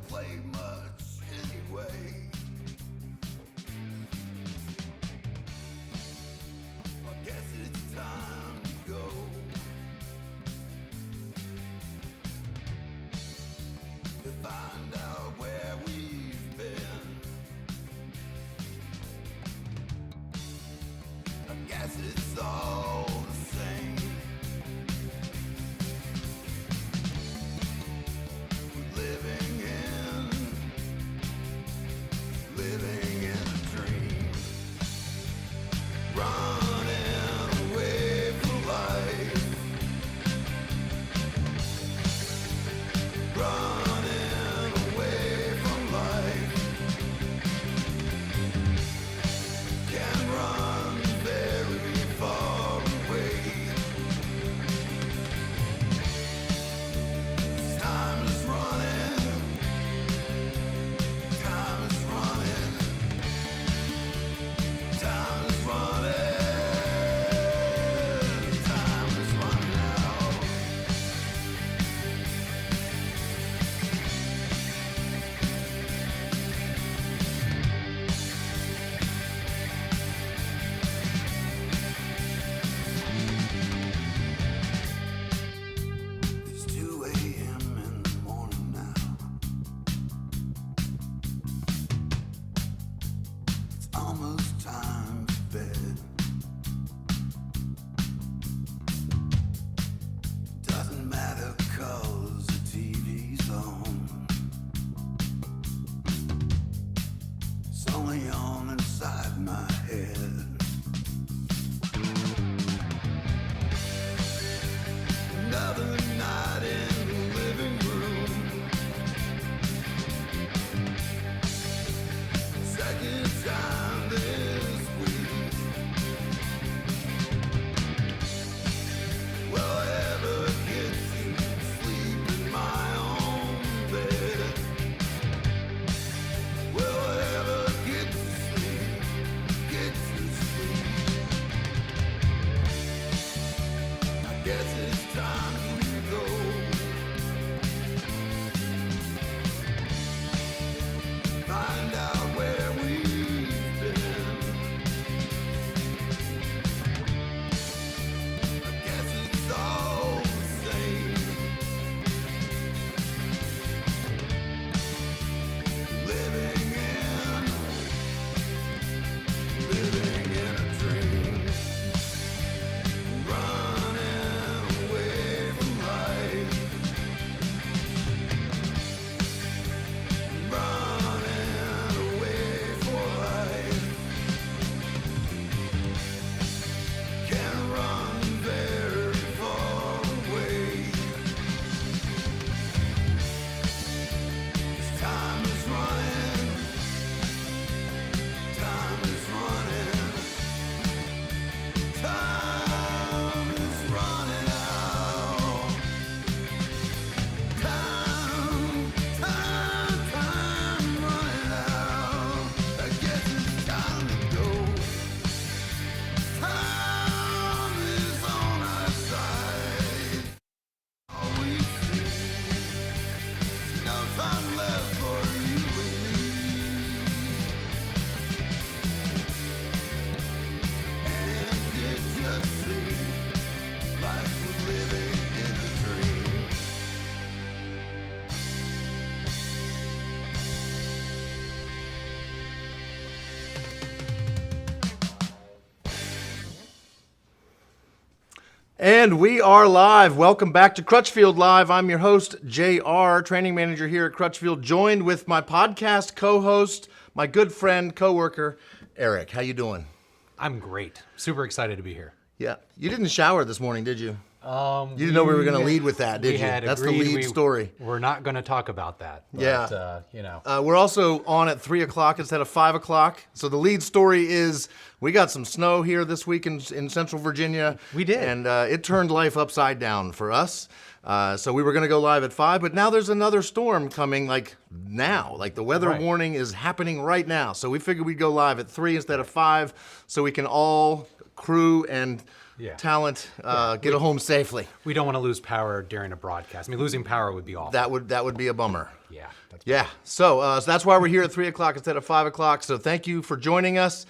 play much anyway. I guess it's time to go. To find out where we've been. I guess it's all the same. Living in a dream, running away from life, running away from life, can run very far away. Time is running, time is running. Time is running, time is running out. It's 2 a.m. in the morning now. It's almost time for bed. Doesn't matter 'cause the TV's on. It's only on inside my head. Another night in the living room. Second time this week. Will I ever get to sleep in my own bed? Will I ever get to sleep? Get to sleep? I guess it's time to go. Find out where we've been. I guess it's all the same. Living in a dream. Running away from life. Running away for life. Can run very far away. Time is running. Time is running. Time is running out. Time running out. I guess it's time to go. Time is on our side. All we see, no time left for you and me. And it just seems like we're living in a dream. And we are live. Welcome back to Crutchfield Live. I'm your host, JR, training manager here at Crutchfield, joined with my podcast co-host, my good friend, co-worker, Eric. How you doing? I'm great. Super excited to be here. Yeah. You didn't shower this morning, did you? You didn't know we were going to lead with that, did you? That's the lead story. We're not going to talk about that. But, Yeah. you know. We're also on at 3 o'clock instead of 5 o'clock. So the lead story is we got some snow here this week in Central Virginia. We did. And it turned life upside down for us. So we were going to go live at 5, but now there's another storm coming like now. Like the weather Right. warning is happening right now. So we figured we'd go live at 3 instead of 5 so we can all, crew and talent, get home safely. We don't want to lose power during a broadcast. I mean, losing power would be awful. That would be a bummer. Yeah. That's Yeah, so that's why we're here at 3 o'clock instead of 5 o'clock. So thank you for joining us.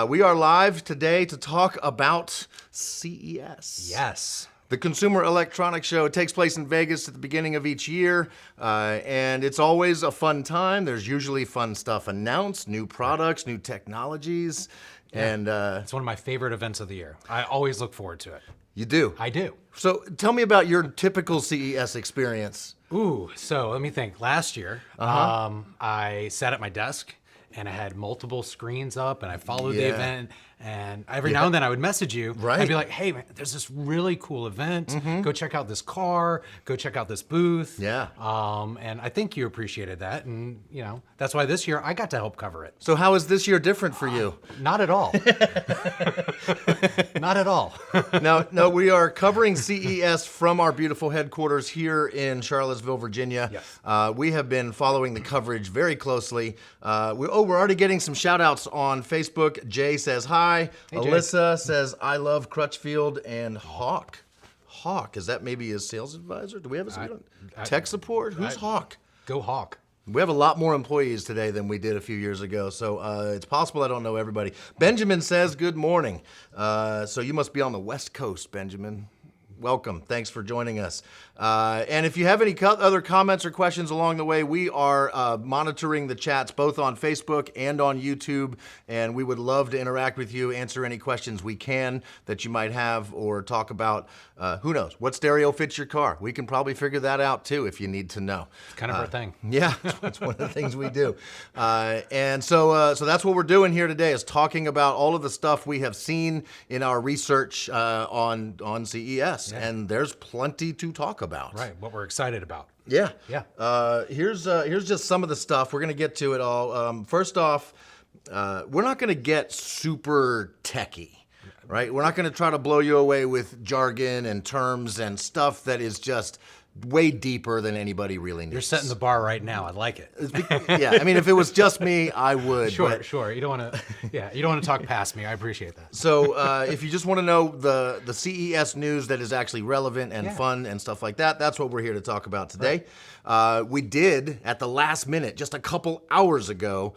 We are live today to talk about CES. Yes. The Consumer Electronics Show. It takes place in Vegas at the beginning of each year, and it's always a fun time. There's usually fun stuff announced, new products, new technologies, and It's one of my favorite events of the year. I always look forward to it. you do. I do. So tell me about your typical CES experience. Ooh, so let me think. Last year, I sat at my desk and I had multiple screens up and I followed the Yeah. event. And every now and then I would message you. Right. I'd be like, hey, man, there's this really cool event. Go check out this car. Go check out this booth. Yeah. And I think you appreciated that. And, you know, that's why this year I got to help cover it. So how is this year different for you? Not at all. Not at all. No, we are covering CES from our beautiful headquarters here in Charlottesville, Virginia. Yes. We have been following the coverage very closely. We're already getting some shout outs on Facebook. Jay says hi. Jay. Alyssa says, I love Crutchfield. And Hawk, is that maybe his sales advisor? Do we have a tech support? Who's Hawk? Go Hawk. We have a lot more employees today than we did a few years ago, so it's possible I don't know everybody. Benjamin says, good morning. So you must be on the West Coast, Benjamin. Welcome. Thanks for joining us. And if you have any other comments or questions along the way, we are monitoring the chats both on Facebook and on YouTube, and we would love to interact with you, answer any questions we can that you might have, or talk about, who knows, what stereo fits your car. We can probably figure that out too if you need to know. It's kind of our thing. Yeah, that's one of the things we do. And so that's what we're doing here today, is talking about all of the stuff we have seen in our research on CES. And there's plenty to talk about. Right, what we're excited about. Yeah. Yeah. Here's just some of the stuff. We're going to get to it all. First off, we're not going to get super techie, right? We're not going to try to blow you away with jargon and terms and stuff that is just way deeper than anybody really needs. You're setting the bar right now. I like it. Yeah, I mean, if it was just me, I would. Sure, but- sure. You don't want to. Yeah, you don't want to talk past me. I appreciate that. So if you just want to know the CES news that is actually relevant and fun and stuff like that, that's what we're here to talk about today. We did, at the last minute, just a couple hours ago,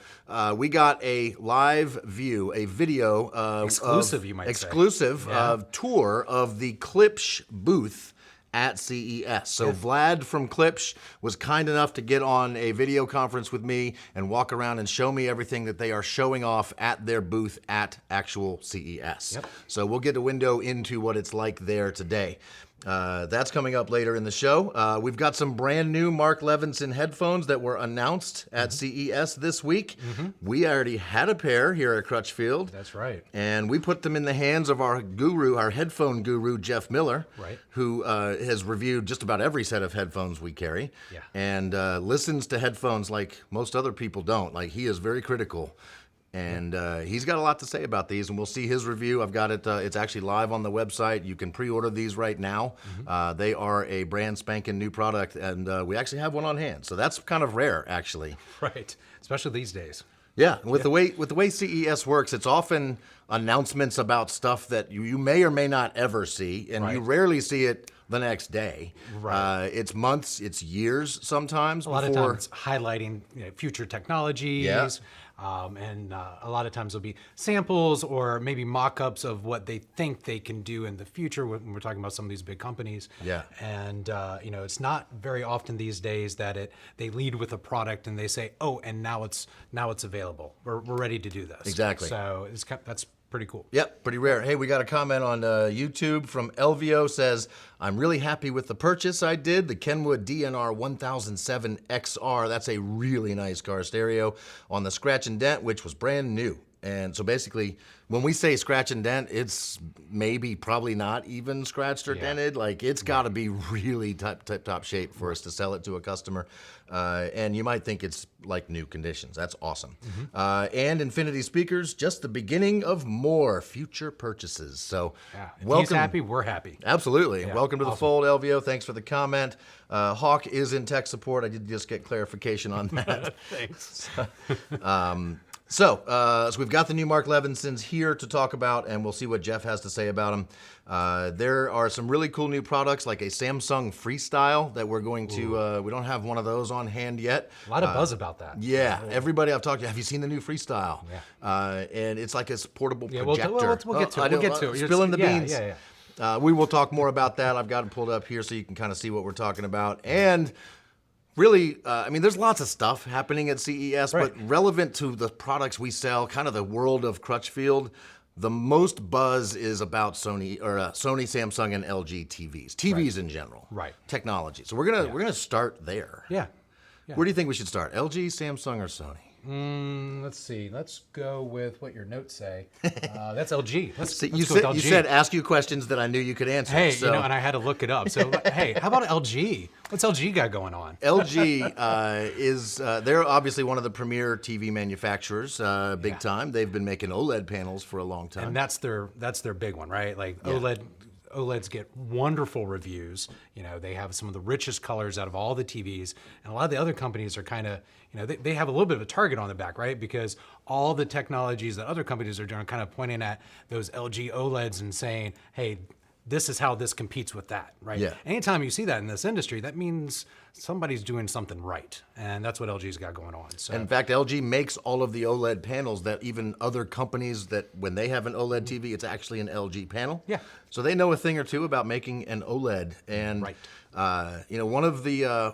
we got a live view, a video. Exclusive, you might say. Exclusive tour of the Klipsch booth at CES. So Vlad from Klipsch was kind enough to get on a video conference with me and walk around and show me everything that they are showing off at their booth at actual CES. So we'll get a window into what it's like there today. That's coming up later in the show. We've got some brand new Mark Levinson headphones that were announced at CES this week. We already had a pair here at Crutchfield. That's right. And we put them in the hands of our guru, our headphone guru, Jeff Miller, Right. who has reviewed just about every set of headphones we carry, Yeah. and listens to headphones like most other people don't. Like, he is very critical. And he's got a lot to say about these, and we'll see his review. I've got it. It's actually live on the website. You can pre-order these right now. They are a brand spanking new product, and we actually have one on hand. So that's kind of rare, actually. Right. Especially these days. Yeah, with the way CES works, it's often announcements about stuff that you may or may not ever see, and you rarely see it the next day. Right. It's months, it's years sometimes. A lot of times highlighting future technologies. Yeah. And a lot of times there'll be samples or maybe mock-ups of what they think they can do in the future when we're talking about some of these big companies. Yeah. And it's not very often these days that they lead with a product and they say, oh, and now it's available. We're ready to do this. Exactly. So that's pretty cool. Yep, pretty rare. Hey, we got a comment on YouTube from Elvio. Says, I'm really happy with the purchase I did, the Kenwood DNR 1007 XR. That's a really nice car stereo on the scratch and dent, which was brand new. And so basically, when we say scratch and dent, it's probably not even scratched or dented. Like, it's got to be really top shape for us to sell it to a customer. And you might think it's like new conditions. That's awesome. And Infinity speakers, just the beginning of more future purchases. So If welcome. he's happy, we're happy. Absolutely. Yeah, Welcome to the awesome. fold, Elvio. Thanks for the comment. Hawk is in tech support. I did just get clarification on that. Thanks. So we've got the new Mark Levinsons here to talk about, and we'll see what Jeff has to say about them. There are some really cool new products, like a Samsung Freestyle that we're going to. We don't have one of those on hand yet. A lot of buzz about that. Yeah, everybody I've talked to. Have you seen the new Freestyle? Yeah. And it's like a portable projector. We'll get to it. We'll get to it. Spilling the beans. Yeah. We will talk more about that. I've got it pulled up here so you can kind of see what we're talking about. And really, I mean, there's lots of stuff happening at CES, Right. but relevant to the products we sell, kind of the world of Crutchfield, the most buzz is about Sony, Samsung, and LG TVs. TVs in general. Right. Technology. So we're gonna start there. Yeah. Where do you think we should start? LG, Samsung, or Sony? Let's see. Let's go with what your notes say. That's LG. Let's So go you with LG. said ask you questions that I knew you could answer. Hey, so. and I had to look it up. So, hey, how about LG? What's LG got going on? LG they're obviously one of the premier TV manufacturers, big time. They've been making OLED panels for a long time. And that's their big one, right? Like OLEDs get wonderful reviews. You know, they have some of the richest colors out of all the TVs. And a lot of the other companies are kind of, you know, they have a little bit of a target on their back, right? Because all the technologies that other companies are doing are kind of pointing at those LG OLEDs and saying, hey, this is how this competes with that, right? Yeah. Anytime you see that in this industry, that means somebody's doing something right. And that's what LG's got going on. So In fact, LG makes all of the OLED panels that even other companies that when they have an OLED TV, it's actually an LG panel. Yeah. So they know a thing or two about making an OLED. And Right. you know, one of the I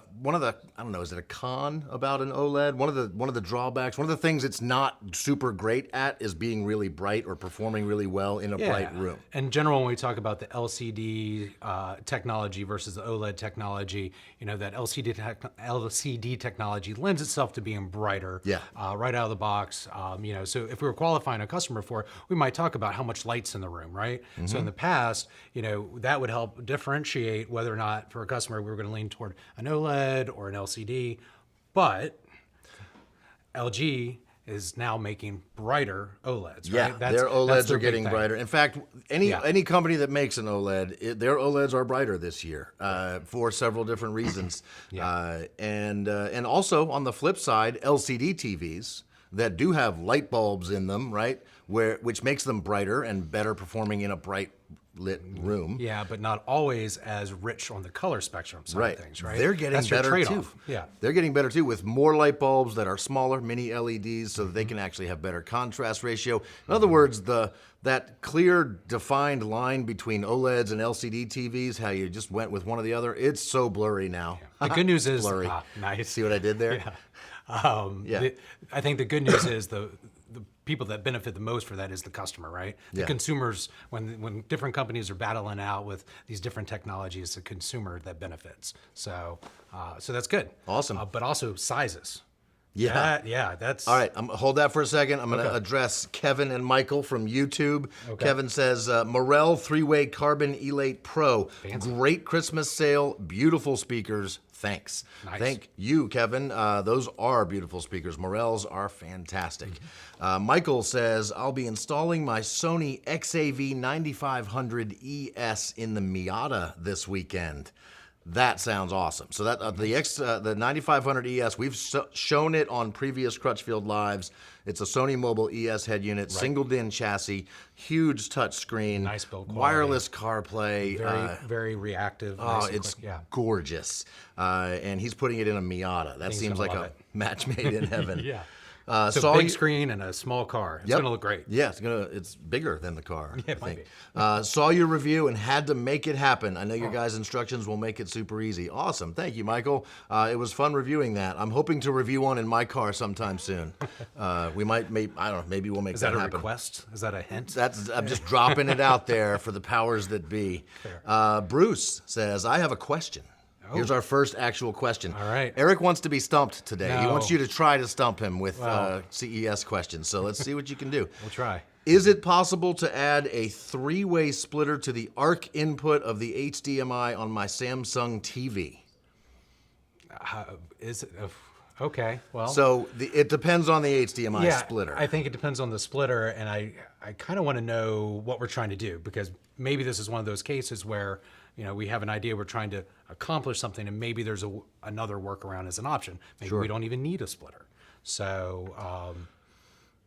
don't know, is it a con about an OLED? One of the drawbacks, one of the things it's not super great at is being really bright or performing really well in a bright room. In general, when we talk about the LCD technology versus the OLED technology, you know, that LCD technology lends itself to being brighter right out of the box. You know, so if we were qualifying a customer for it, we might talk about how much light's in the room, right? So in the past, you know, that would help differentiate whether or not for a customer we were going to lean toward an OLED or an LCD. But LG is now making brighter OLEDs, right? Yeah, their OLEDs are big getting thing. brighter. In fact, any company that makes an OLED, their OLEDs are brighter this year for several different reasons. And also on the flip side, LCD TVs that do have light bulbs in them, right, which makes them brighter and better performing in a bright lit room. Yeah, but not always as rich on the color spectrum side of things, right? They're getting That's your better too. trade-off. Yeah. They're getting better too with more light bulbs that are smaller, mini LEDs, so that they can actually have better contrast ratio. In other words, that clear, defined line between OLEDs and LCD TVs, how you just went with one or the other, it's so blurry now. The good news is blurry. Nice. See what I did there? I think the good news is the people that benefit the most for that is the customer, right? The consumers, when different companies are battling out with these different technologies, it's the consumer that benefits. So that's good. Awesome. But also sizes. Yeah. That's all right. Hold that for a second. I'm going to address Kevin and Michael from YouTube. Okay. Kevin says, Morel 3-way carbon Elate Pro. Fancy. Great Christmas sale. Beautiful speakers. Thanks. Nice. Thank you, Kevin. Those are beautiful speakers. Morels are fantastic. Michael says, I'll be installing my Sony XAV 9500 ES in the Miata this weekend. That sounds awesome. So that the 9500 ES, we've shown it on previous Crutchfield Lives. It's a Sony Mobile ES head unit, single DIN chassis, huge touch screen, Nice build quality. wireless CarPlay. very reactive. Oh, nice and it's quick. Yeah. gorgeous. And he's putting it in a Miata. That He's seems gonna like love a it. match made in heaven. Yeah. So So big screen and a small car. It's gonna look great. Yeah, it's bigger than the car. Yeah, it I might think. Saw your review and had to make it happen. I know your guys' instructions will make it super easy. Awesome, thank you, Michael. It was fun reviewing that. I'm hoping to review one in my car sometime soon. We might, I don't know, maybe we'll make Is that that a happen. request? Is that a hint? I'm just dropping it out there for the powers that be. Bruce says, I have a question. Here's our first actual question. All right. Eric wants to be stumped today. He No. wants you to try to stump him with Well. CES questions. So let's see what you can do. We'll try. Is it possible to add a 3-way splitter to the ARC input of the HDMI on my Samsung TV? Is it? Okay. Well. So it depends on the HDMI splitter. I think it depends on the splitter, and I kind of want to know what we're trying to do, because maybe this is one of those cases where, you know, we have an idea, we're trying to accomplish something, and maybe there's another workaround as an option. Maybe we don't even need a splitter. So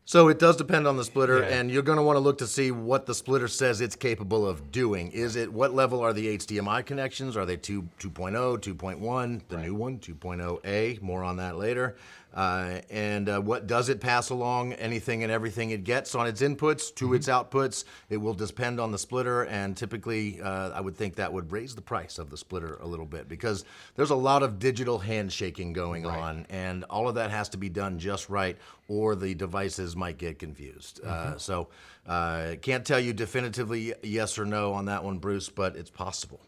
So it does depend on the splitter, Yeah. and you're going to want to look to see what the splitter says it's capable of doing. What level are the HDMI connections? Are they 2.0, 2.1, the new one, 2.0A? More on that later. And what does it pass along anything and everything it gets on its inputs to its outputs? It will depend on the splitter, and typically I would think that would raise the price of the splitter a little bit because there's a lot of digital handshaking going on, and all of that has to be done just right, or the devices might get confused. So can't tell you definitively yes or no on that one, Bruce, but it's possible.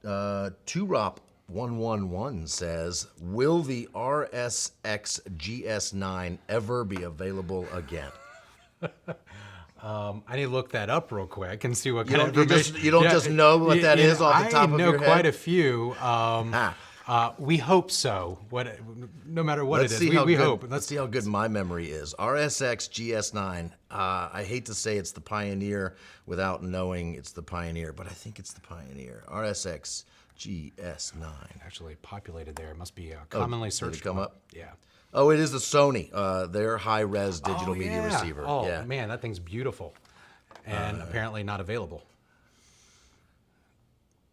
Turop111 says, will the RSX GS9 ever be available again? I need to look that up real quick and see what You kind of don't information. just know what that is off the top of your head? I know quite a few. We hope so. No matter what it is, we hope. Let's see how good my memory is. RSX GS9. I hate to say it's the Pioneer without knowing it's the Pioneer, but I think it's the Pioneer. RSX GS9. Actually populated there. It must be commonly searched. Did it come up? Yeah. Oh, it is the Sony. Their high-res digital media receiver. Oh, yeah. man, that thing's beautiful. And apparently not available.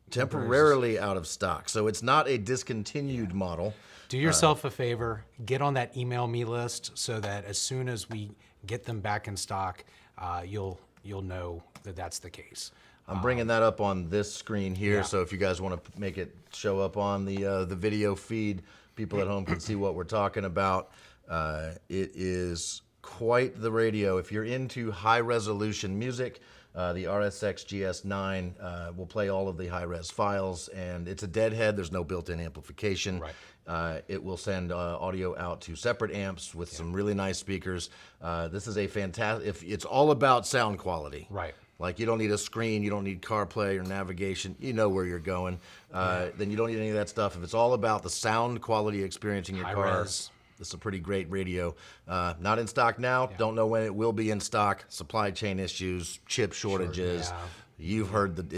Temporarily out of stock. So it's not a discontinued model. Do yourself a favor, get on that email me list so that as soon as we get them back in stock, you'll know that that's the case. I'm bringing that up on this screen here, Yeah. so if you guys want to make it show up on the video feed, people at home can see what we're talking about. It is quite the radio. If you're into high-resolution music, the RSX GS9 will play all of the high-res files, and it's a deadhead. There's no built-in amplification. Right. It will send audio out to separate amps with some really nice speakers. This is a fantastic. It's all about sound quality. Right. Like you don't need a screen, you don't need CarPlay or navigation. You know where you're going. Then you don't need any of that stuff. If it's all about the sound quality experience in your High car, res. this is a pretty great radio. Not in stock now. Don't know when it will be in stock. Supply chain issues, chip shortages. You've heard that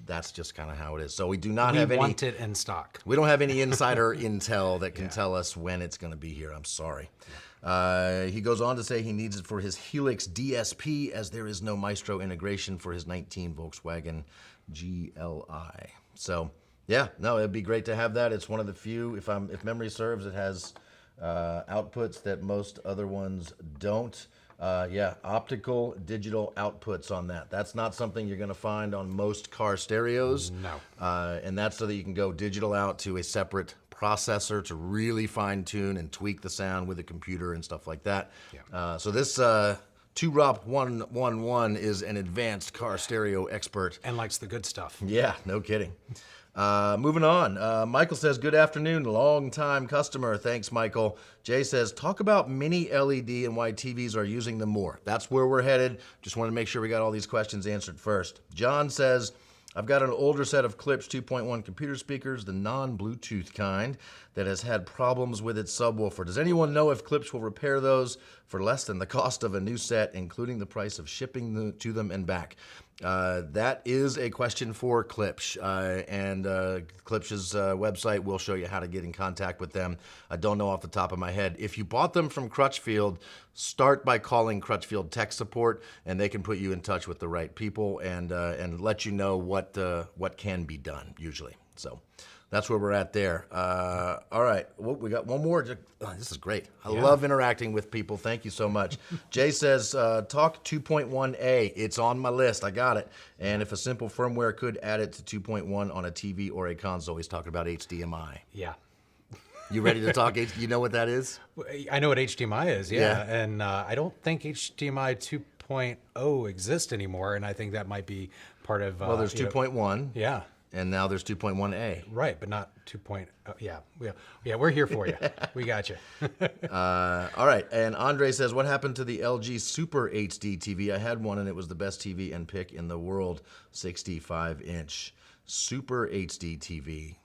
that's just kind of how it is. So we do not have any. We want it in stock. We don't have any insider intel that can tell us when it's going to be here. I'm sorry. He goes on to say he needs it for his Helix DSP as there is no Maestro integration for his 19 Volkswagen GLI. So, yeah, no, it'd be great to have that. It's one of the few, if memory serves, it has outputs that most other ones don't. Optical digital outputs on that. That's not something you're going to find on most car stereos. No. And that's so that you can go digital out to a separate processor to really fine tune and tweak the sound with a computer and stuff like that. Yeah. So this Turop111 is an advanced car stereo expert. And likes the good stuff. Yeah, no kidding. Moving on. Michael says, good afternoon, long-time customer. Thanks, Michael. Jay says, talk about mini LED and why TVs are using them more. That's where we're headed. Just want to make sure we got all these questions answered first. John says, I've got an older set of Klipsch 2.1 computer speakers, the non-Bluetooth kind, that has had problems with its subwoofer. Does anyone know if Klipsch will repair those for less than the cost of a new set, including the price of shipping to them and back? That is a question for Klipsch, and Klipsch's website will show you how to get in contact with them. I don't know off the top of my head. If you bought them from Crutchfield, start by calling Crutchfield Tech Support, and they can put you in touch with the right people and let you know what can be done usually. So that's where we're at there. All right, well, we got one more. This is great. I love interacting with people. Thank you so much. Jay says, talk 2.1A. It's on my list. I got it. And if a simple firmware could add it to 2.1 on a TV or a console, he's talking about HDMI. Yeah. You ready to talk? You know what that is? I know what HDMI is, Yeah. And I don't think HDMI 2.0 exists anymore, and I think that might be part of... Well, there's 2.1. Yeah. And now there's 2.1A. Right, but not 2.0. Yeah, we're here for you. We got you. All right, and Andre says, what happened to the LG Super HD TV? I had one, and it was the best TV and pick in the world, 65-inch. Super HD TV.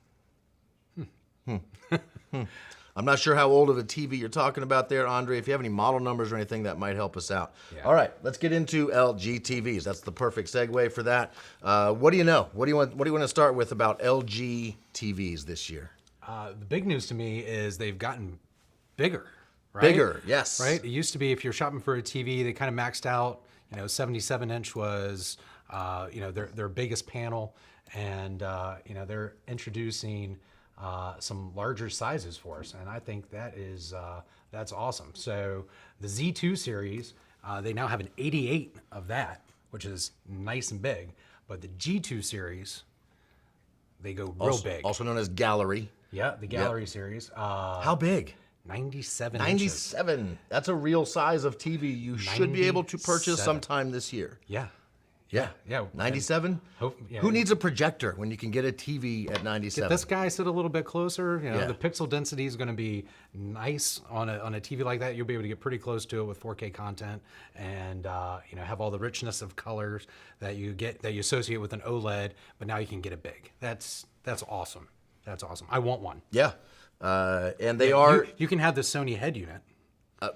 I'm not sure how old of a TV you're talking about there, Andre. If you have any model numbers or anything, that might help us out. Yeah. All right, let's get into LG TVs. That's the perfect segue for that. What do you know? What do you want to start with about LG TVs this year? The big news to me is they've gotten bigger. right? Bigger, yes. Right? It used to be if you're shopping for a TV, they kind of maxed out. 77-inch was, their biggest panel, and they're introducing some larger sizes for us, and I think that's awesome. So the Z2 series, they now have an 88 of that, which is nice and big, but the G2 series, they go real big. Also known as Gallery. Yeah, the Gallery series. How big? 97 97. inches. That's a real size of TV you should be able to purchase 97. sometime this year. Yeah. Yeah. 97? Who needs a projector when you can get a TV at 97? Get this guy sit a little bit closer. Yeah. The pixel density is going to be nice on a TV like that. You'll be able to get pretty close to it with 4K content, and have all the richness of colors that you associate with an OLED. But now you can get it big. That's awesome. That's awesome. I want one. Yeah. And they are... You can have the Sony head unit. I'll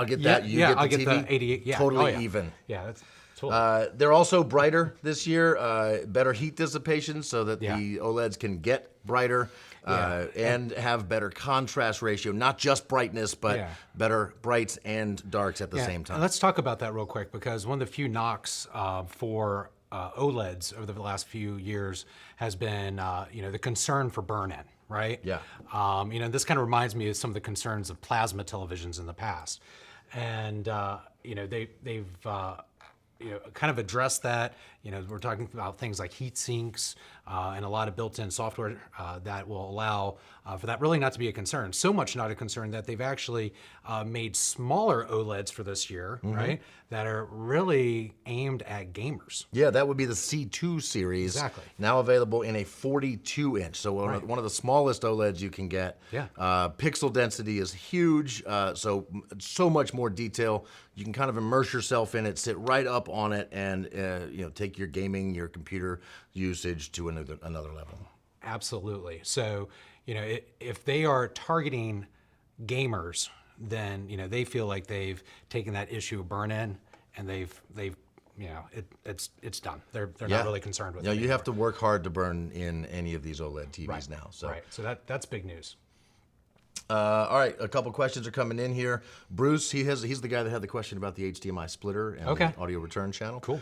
get that. I'll get the get TV. the 88. Yeah. Totally even. Yeah, that's totally. They're also brighter this year, better heat dissipation so that the OLEDs can get brighter and have better contrast ratio, not just brightness, but better brights and darks at the same time. And let's talk about that real quick, because one of the few knocks for OLEDs over the last few years has been, the concern for burn-in, right? Yeah. This kind of reminds me of some of the concerns of plasma televisions in the past. And, they've kind of addressed that. We're talking about things like heat sinks and a lot of built-in software that will allow for that really not to be a concern. So much not a concern that they've actually made smaller OLEDs for this year, right? That are really aimed at gamers. Yeah, that would be the C2 series. Exactly. Now available in a 42-inch, so one of the smallest OLEDs you can get. Yeah. Pixel density is huge, so much more detail. You can kind of immerse yourself in it, sit right up on it, and take your gaming, your computer usage to another level. Absolutely. So, if they are targeting gamers, then they feel like they've taken that issue of burn-in, and they've it's done. They're not really concerned with it. You have to work hard to burn in any of these OLED TVs now. So. Right. So that's big news. All right, a couple questions are coming in here. Bruce, he's the guy that had the question about the HDMI splitter and the audio return channel. Cool.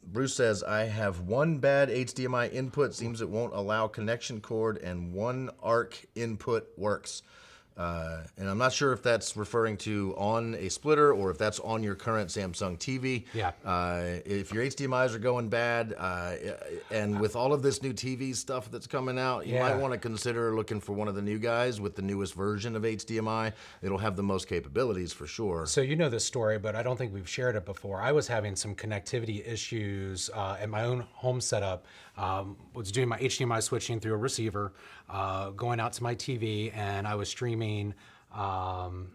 Bruce says, I have one bad HDMI input, seems it won't allow connection cord, and one ARC input works. And I'm not sure if that's referring to on a splitter or if that's on your current Samsung TV. Yeah. If your HDMIs are going bad, and with all of this new TV stuff that's coming out, you might want to consider looking for one of the new guys with the newest version of HDMI. It'll have the most capabilities for sure. So you know this story, but I don't think we've shared it before. I was having some connectivity issues at my own home setup. Was doing my HDMI switching through a receiver, going out to my TV, and I was streaming some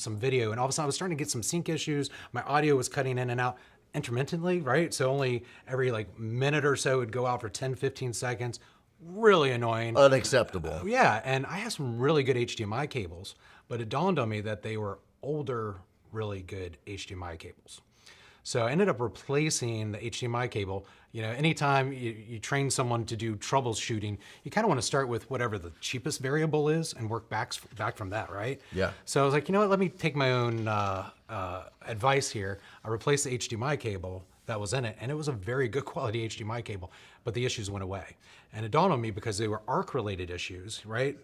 video, and all of a sudden I was starting to get some sync issues. My audio was cutting in and out intermittently, right? So only every minute or so it would go out for 10, 15 seconds. Really annoying. Unacceptable. Yeah, and I have some really good HDMI cables, but it dawned on me that they were older, really good HDMI cables. So I ended up replacing the HDMI cable. Anytime you train someone to do troubleshooting, you kind of want to start with whatever the cheapest variable is and work back from that, right? Yeah. So I was like, you know what, let me take my own advice here. I replaced the HDMI cable that was in it, and it was a very good quality HDMI cable, but the issues went away. And it dawned on me because they were ARC-related issues, right?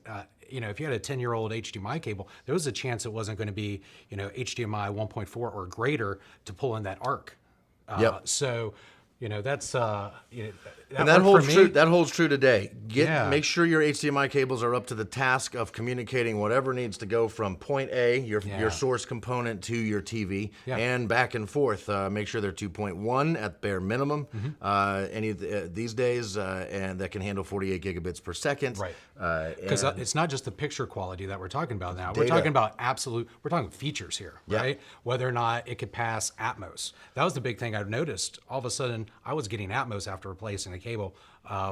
If you had a 10-year-old HDMI cable, there was a chance it wasn't going to be, HDMI 1.4 or greater to pull in that ARC. So, that's and that holds true. That holds true today. Make sure your HDMI cables are up to the task of communicating whatever needs to go from point A, your source component, to your TV, and back and forth. Make sure they're 2.1 at bare minimum. Any of these days, and that can handle 48 gigabits per second. Right. Because it's not just the picture quality that we're talking about now. Data. We're talking about we're talking features here, right? Whether or not it could pass Atmos. That was the big thing I've noticed. All of a sudden, I was getting Atmos after replacing a cable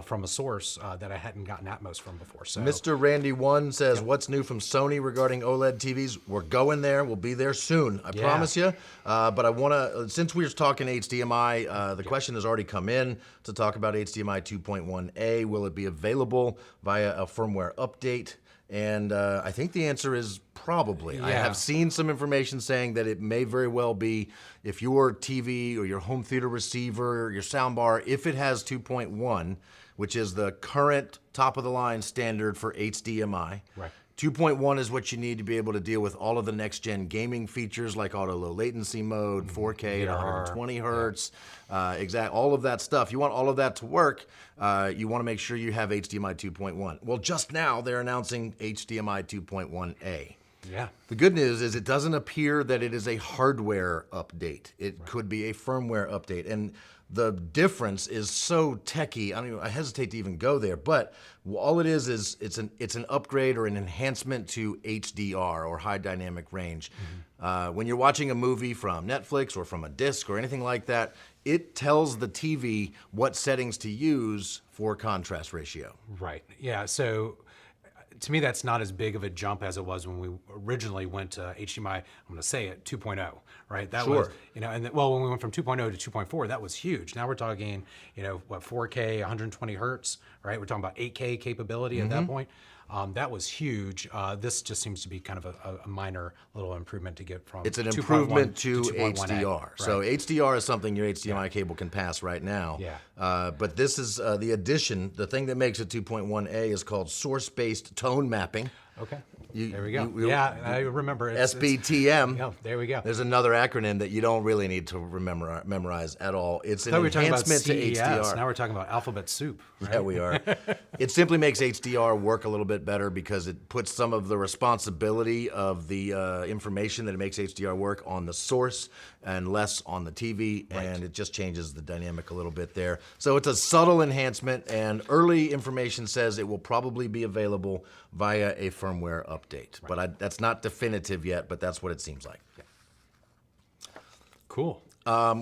from a source that I hadn't gotten Atmos from before. So, Mr. Randy One says, what's new from Sony regarding OLED TVs? We're going there. We'll be there soon. I promise you. But I want to, since we were talking HDMI, the question has already come in to talk about HDMI 2.1a. Will it be available via a firmware update? And I think the answer is probably. I Yeah. have seen some information saying that it may very well be if your TV or your home theater receiver, your soundbar, if it has 2.1, which is the current top-of-the-line standard for HDMI. Right. 2.1 is what you need to be able to deal with all of the next-gen gaming features like auto low latency mode, 4K at 120 hertz, all of that stuff. You want all of that to work. You want to make sure you have HDMI 2.1. Well, just now they're announcing HDMI 2.1a. Yeah. The good news is it doesn't appear that it is a hardware update. It could be a firmware update. And the difference is so techy. I hesitate to even go there, but all it is it's an upgrade or an enhancement to HDR or high dynamic range. When you're watching a movie from Netflix or from a disc or anything like that, it tells the TV what settings to use for contrast ratio. Right. Yeah. So to me, that's not as big of a jump as it was when we originally went to HDMI. I'm going to say it 2.0, right? That was, and when we went from 2.0 to 2.4, that was huge. Now we're talking, 4K, 120 hertz, right? We're talking about 8K capability at that point. That was huge. This just seems to be kind of a minor little improvement to get from. It's an 2.1 improvement to 2.1A, HDR. right. So HDR is something your HDMI cable can pass right now. Yeah. But this is the addition. The thing that makes it 2.1A is called source-based tone mapping. Okay. There we go. I remember it. SBTM. Yeah, there we go. There's another acronym that you don't really need to memorize at all. It's an I thought we were talking about enhancement to CES. HDR. Now we're talking about alphabet soup. Right? Yeah, we are. It simply makes HDR work a little bit better because it puts some of the responsibility of the information that it makes HDR work on the source and less on the TV, and it just changes the dynamic a little bit there. So it's a subtle enhancement, and early information says it will probably be available via a firmware update. But that's not definitive yet, but that's what it seems like. Cool.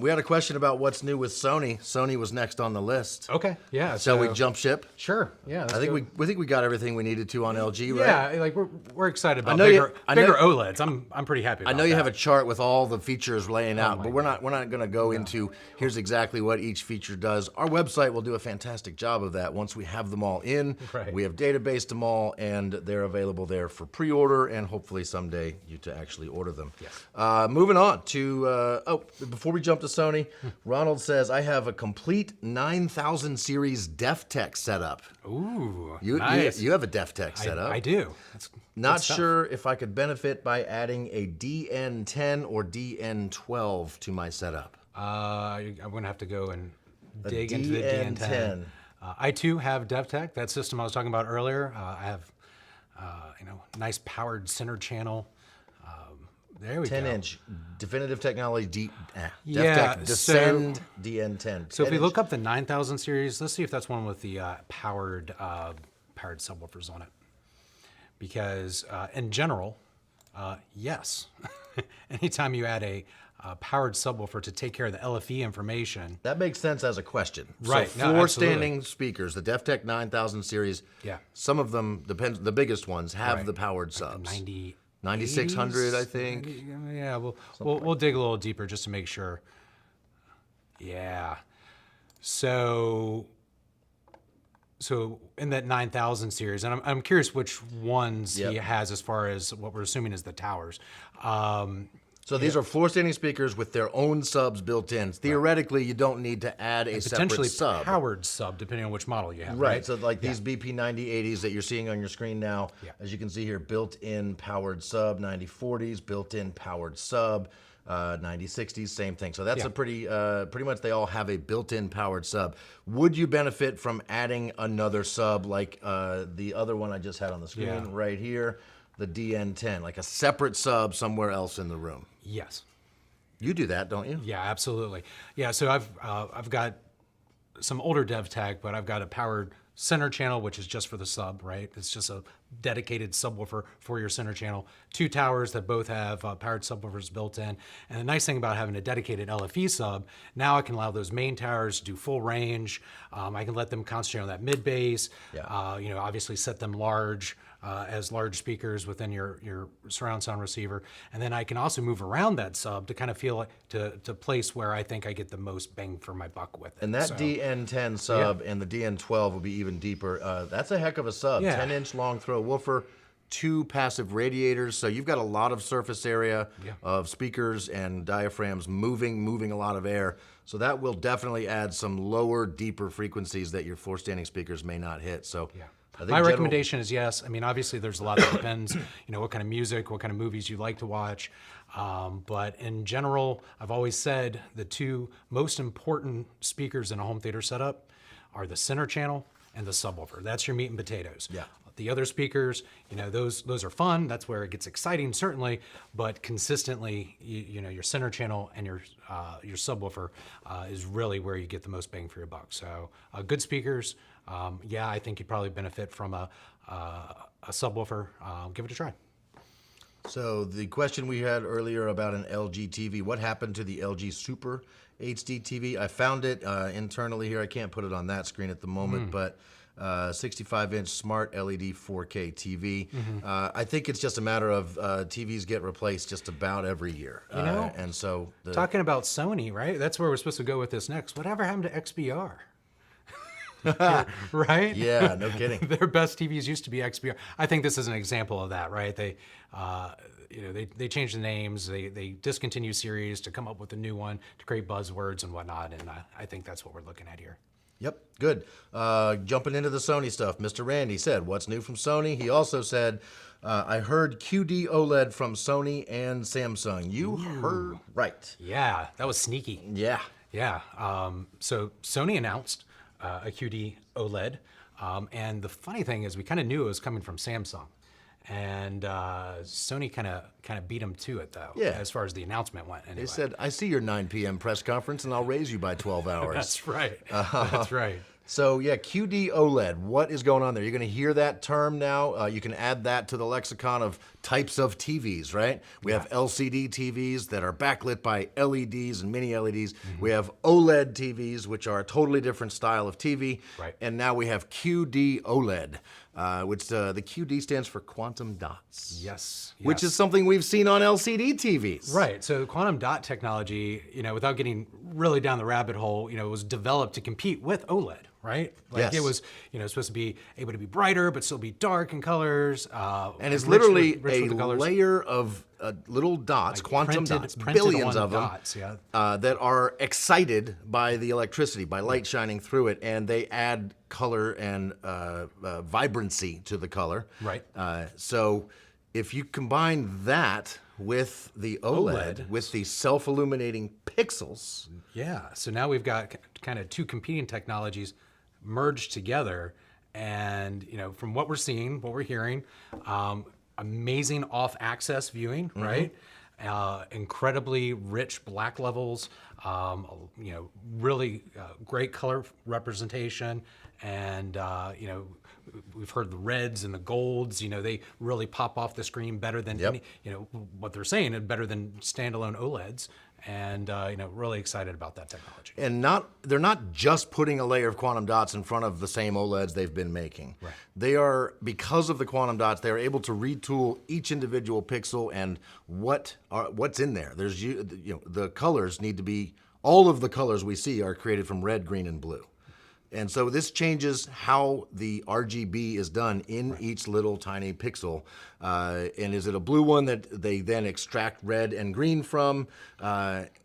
We had a question about what's new with Sony. Sony was next on the list. Okay. Yeah. Shall we jump ship? Sure. Yeah. I think we got everything we needed to on LG, right? Yeah, like we're excited about know bigger you- OLEDs. I'm pretty happy. About I know you that. have a chart with all the features laying out, my but we're not going to go into here's exactly what each feature does. Our website will do a fantastic job of that once we have them all in. Right. We have databased them all, and they're available there for pre-order, and hopefully someday you to actually order them. Yes. Moving on to before we jump to Sony, Ronald says I have a complete 9000 series DefTech setup. Ooh, You nice. you have a DefTech setup. I do. That's Not good stuff. sure if I could benefit by adding a DN10 or DN12 to my setup. I'm gonna have to go and dig A into the DN10. DN10. I too have DevTech, that system I was talking about earlier. I have, nice powered center channel. There we go. 10-inch definitive technology Yeah, DefTech Descend DN10. So if we 10-inch. look up the 9000 series, let's see if that's one with the powered subwoofers on it. Because in general, yes. Anytime you add a powered subwoofer to take care of the LFE information. That makes sense as a question. Right, So no, floor absolutely. standing speakers, the DefTech 9000 series. Yeah. Some of them, the biggest ones, have Right. the powered subs. 9600, 9600, I think. Yeah, we'll dig a little deeper just to make sure. Yeah. So in that 9000 series, and I'm curious which ones he Yep. has as far as what we're assuming is the towers. So these are floor standing speakers with their own subs built in. Theoretically, you don't need to add a separate Potentially sub. powered sub, depending on which model you have. Right, so like these BP9080s that you're seeing on your screen now, Yeah. as you can see here, built-in powered sub, 9040s, built-in powered sub, 9060s, same thing. So that's Yeah. a pretty much they all have a built-in powered sub. Would you benefit from adding another sub like the other one I just had on the screen Yeah. right here, the DN10, like a separate sub somewhere else in the room? Yes. You do that, don't you? Yeah, absolutely. Yeah, so I've got some older DevTech, but I've got a powered center channel, which is just for the sub, right? It's just a dedicated subwoofer for your center channel. Two towers that both have powered subwoofers built in. And the nice thing about having a dedicated LFE sub, now I can allow those main towers to do full range. I can let them concentrate on that mid bass. Yeah. Obviously set them large as large speakers within your surround sound receiver. And then I can also move around that sub to kind of feel like to place where I think I get the most bang for my buck with it. And that So, DN10 sub and the DN12 will be even deeper. That's a heck of a sub. Yeah. 10-inch long throw woofer, 2 passive radiators, so you've got a lot of surface area of speakers and diaphragms moving a lot of air. So that will definitely add some lower, deeper frequencies that your floor standing speakers may not hit. So I think my recommendation is yes. I mean, obviously there's a lot that depends, what kind of music, what kind of movies you like to watch. But in general, I've always said the 2 most important speakers in a home theater setup are the center channel and the subwoofer. That's your meat and potatoes. Yeah. The other speakers, those are fun. That's where it gets exciting, certainly. But consistently, your center channel and your subwoofer is really where you get the most bang for your buck. So good speakers. I think you'd probably benefit from a subwoofer. Give it a try. So the question we had earlier about an LG TV, what happened to the LG Super HD TV? I found it internally here. I can't put it on that screen at the moment, but 65-inch smart LED 4K TV. I think it's just a matter of TVs get replaced just about every year. And so talking about Sony, right? That's where we're supposed to go with this next. Whatever happened to XBR? Right? Yeah, no kidding. Their best TVs used to be XBR. I think this is an example of that, right? They changed the names, they discontinued series to come up with a new one to create buzzwords and whatnot, and I think that's what we're looking at here. Yep, good. Jumping into the Sony stuff, Mr. Randy said, what's new from Sony? He also said, I heard QD OLED from Sony and Samsung. You heard right. Yeah, that was sneaky. Yeah. Yeah. So Sony announced a QD OLED, and the funny thing is we kind of knew it was coming from Samsung. And Sony kind of beat them to it, though, as far as the announcement went. Anyway. They said, I see your 9 p.m. press conference, and I'll raise you by 12 hours. That's right. That's right. So, QD OLED, what is going on there? You're going to hear that term now. You can add that to the lexicon of types of TVs, right? We have LCD TVs that are backlit by LEDs and mini LEDs. We have OLED TVs, which are a totally different style of TV. Right. And now we have QD OLED. Which the QD stands for quantum dots. Yes. Which is something we've seen on LCD TVs. Right. So quantum dot technology, without getting really down the rabbit hole, it was developed to compete with OLED, right? Like it was, supposed to be able to be brighter, but still be dark in colors. And it's rich literally with the a colors. layer of little dots, Like quantum printed dots, billions on of them, dots, that are excited by the electricity, by light shining through it, and they add color and vibrancy to the color. Right. So if you combine that with the OLED. With the self-illuminating pixels. Yeah, so now we've got kind of 2 competing technologies merged together, and from what we're seeing, what we're hearing, amazing off-axis viewing, right? Incredibly rich black levels, really great color representation, and we've heard the reds and the golds. They really pop off the screen better than any, what they're saying, better than standalone OLEDs. And really excited about that technology. And they're not just putting a layer of quantum dots in front of the same OLEDs they've been making. Right. They are, because of the quantum dots, they are able to retool each individual pixel and what's in there. There's the colors need to be, all of the colors we see are created from red, green, and blue. And so this changes how the RGB is done in each little tiny pixel. And is it a blue one that they then extract red and green from?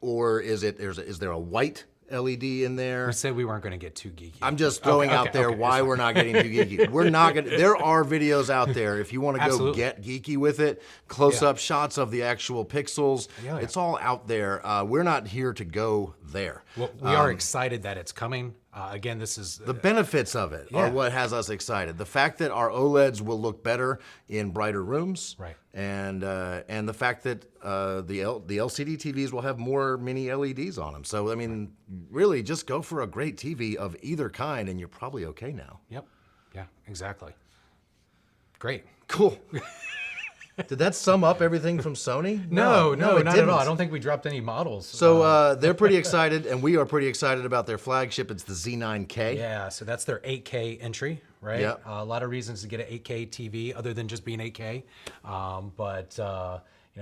Or is there a white LED in there? We said we weren't going to get too geeky. I'm just throwing out there why we're not getting too geeky. We're not going to, there are videos out there if you want to go get geeky with it, close-up shots of the actual pixels. It's all out there. We're not here to go there. Well, we are excited that it's coming. Again, this is... the benefits of it are what has us excited. The fact that our OLEDs will look better in brighter rooms. Right. And the fact that the LCD TVs will have more mini LEDs on them. So, I mean, really just go for a great TV of either kind and you're probably okay now. Yep. Yeah, exactly. Great. Cool. Did that sum up everything from Sony? No, it not didn't. at all. I don't think we dropped any models. So they're pretty excited, and we are pretty excited about their flagship. It's the Z9K. Yeah, so that's their 8K entry, right? Yep. A lot of reasons to get an 8K TV other than just being 8K.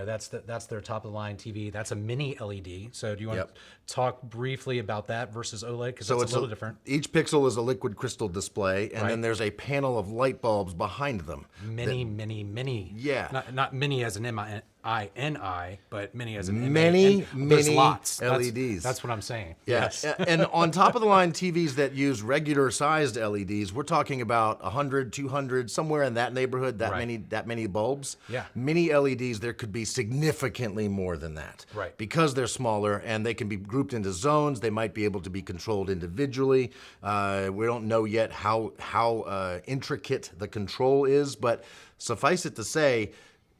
that's their top of the line TV. That's a mini LED. So do you want Yep. to talk briefly about that versus OLED? Because So it's a little different. Each pixel is a liquid crystal display, and Right. then there's a panel of light bulbs behind them. Mini. Yeah. Not mini as an M-I-N-I, but mini as an Many, M-A-N. There's many lots. LEDs. That's what I'm saying. Yes. And on top of the line TVs that use regular sized LEDs, we're talking about 100, 200, somewhere in that neighborhood, that Right. many bulbs. Yeah. Mini LEDs, there could be significantly more than that. Right. Because they're smaller and they can be grouped into zones, they might be able to be controlled individually. We don't know yet how intricate the control is, but suffice it to say,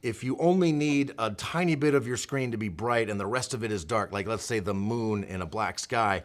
if you only need a tiny bit of your screen to be bright and the rest of it is dark, like let's say the moon in a black sky,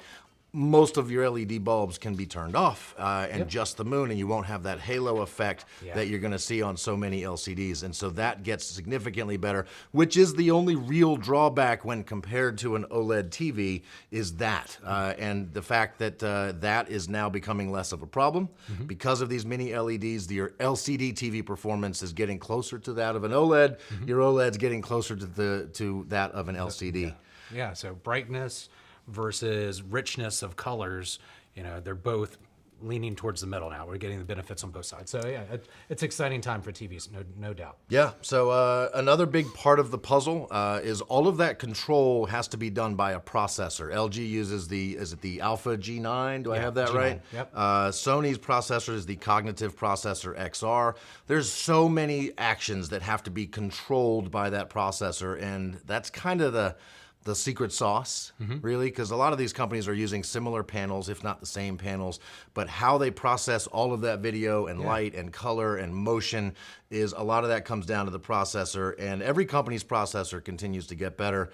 most of your LED bulbs can be turned off and just the moon, and you won't have that halo effect that you're going to see on so many LCDs. And so that gets significantly better, which is the only real drawback when compared to an OLED TV is that. And the fact that that is now becoming less of a problem because of these mini LEDs. Your LCD TV performance is getting closer to that of an OLED. Your OLED's getting closer to that of an LCD. Yeah, so brightness versus richness of colors, they're both leaning towards the middle now. We're getting the benefits on both sides. So yeah, it's exciting time for TVs, no doubt. Yeah, so another big part of the puzzle is all of that control has to be done by a processor. LG uses is it the Alpha G9? Do I have that G9, right? yep. Sony's processor is the Cognitive Processor XR. There's so many actions that have to be controlled by that processor, and that's kind of the secret sauce, really, because a lot of these companies are using similar panels, if not the same panels, but how they process all of that video and light and color and motion is a lot of that comes down to the processor, and every company's processor continues to get better.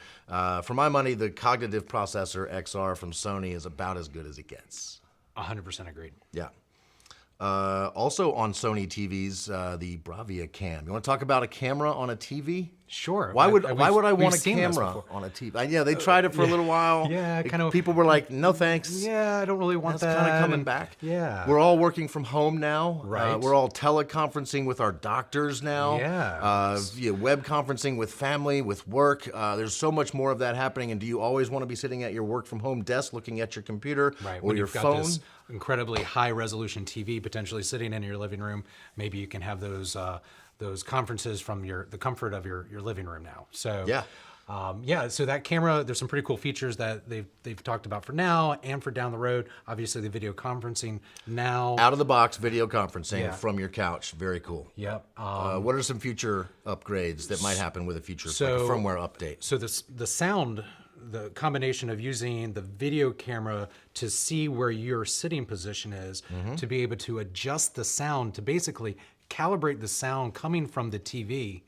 For my money, the Cognitive Processor XR from Sony is about as good as it gets. 100% agreed. Yeah. Also on Sony TVs, the Bravia Cam. You want to talk about a camera on a TV? Sure. Why would I we've want a seen this camera before. on a TV? Yeah, they tried it for a little while. Yeah, kind of. People were like, "No thanks." Yeah, I don't really want That's that. kind of coming and- back. Yeah. We're all working from home now. Right. We're all teleconferencing with our doctors now. Yeah. Web conferencing with family, with work. There's so much more of that happening. And do you always want to be sitting at your work from home desk looking at your computer Right. or When your you've got phone? this incredibly high resolution TV potentially sitting in your living room, maybe you can have those conferences from the comfort of your living room now. So so that camera, there's some pretty cool features that they've talked about for now and for down the road. Obviously, the video conferencing now. Out of the box video conferencing from your couch. Very cool. Yep. What are some future upgrades that might happen with a future like a firmware update? So the sound, the combination of using the video camera to see where your sitting position is, to be able to adjust the sound, to basically calibrate the sound coming from the TV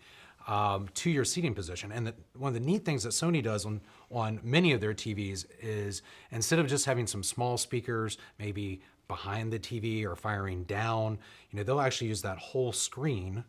to your seating position. And one of the neat things that Sony does on many of their TVs is instead of just having some small speakers, maybe behind the TV or firing down, they'll actually use that whole screen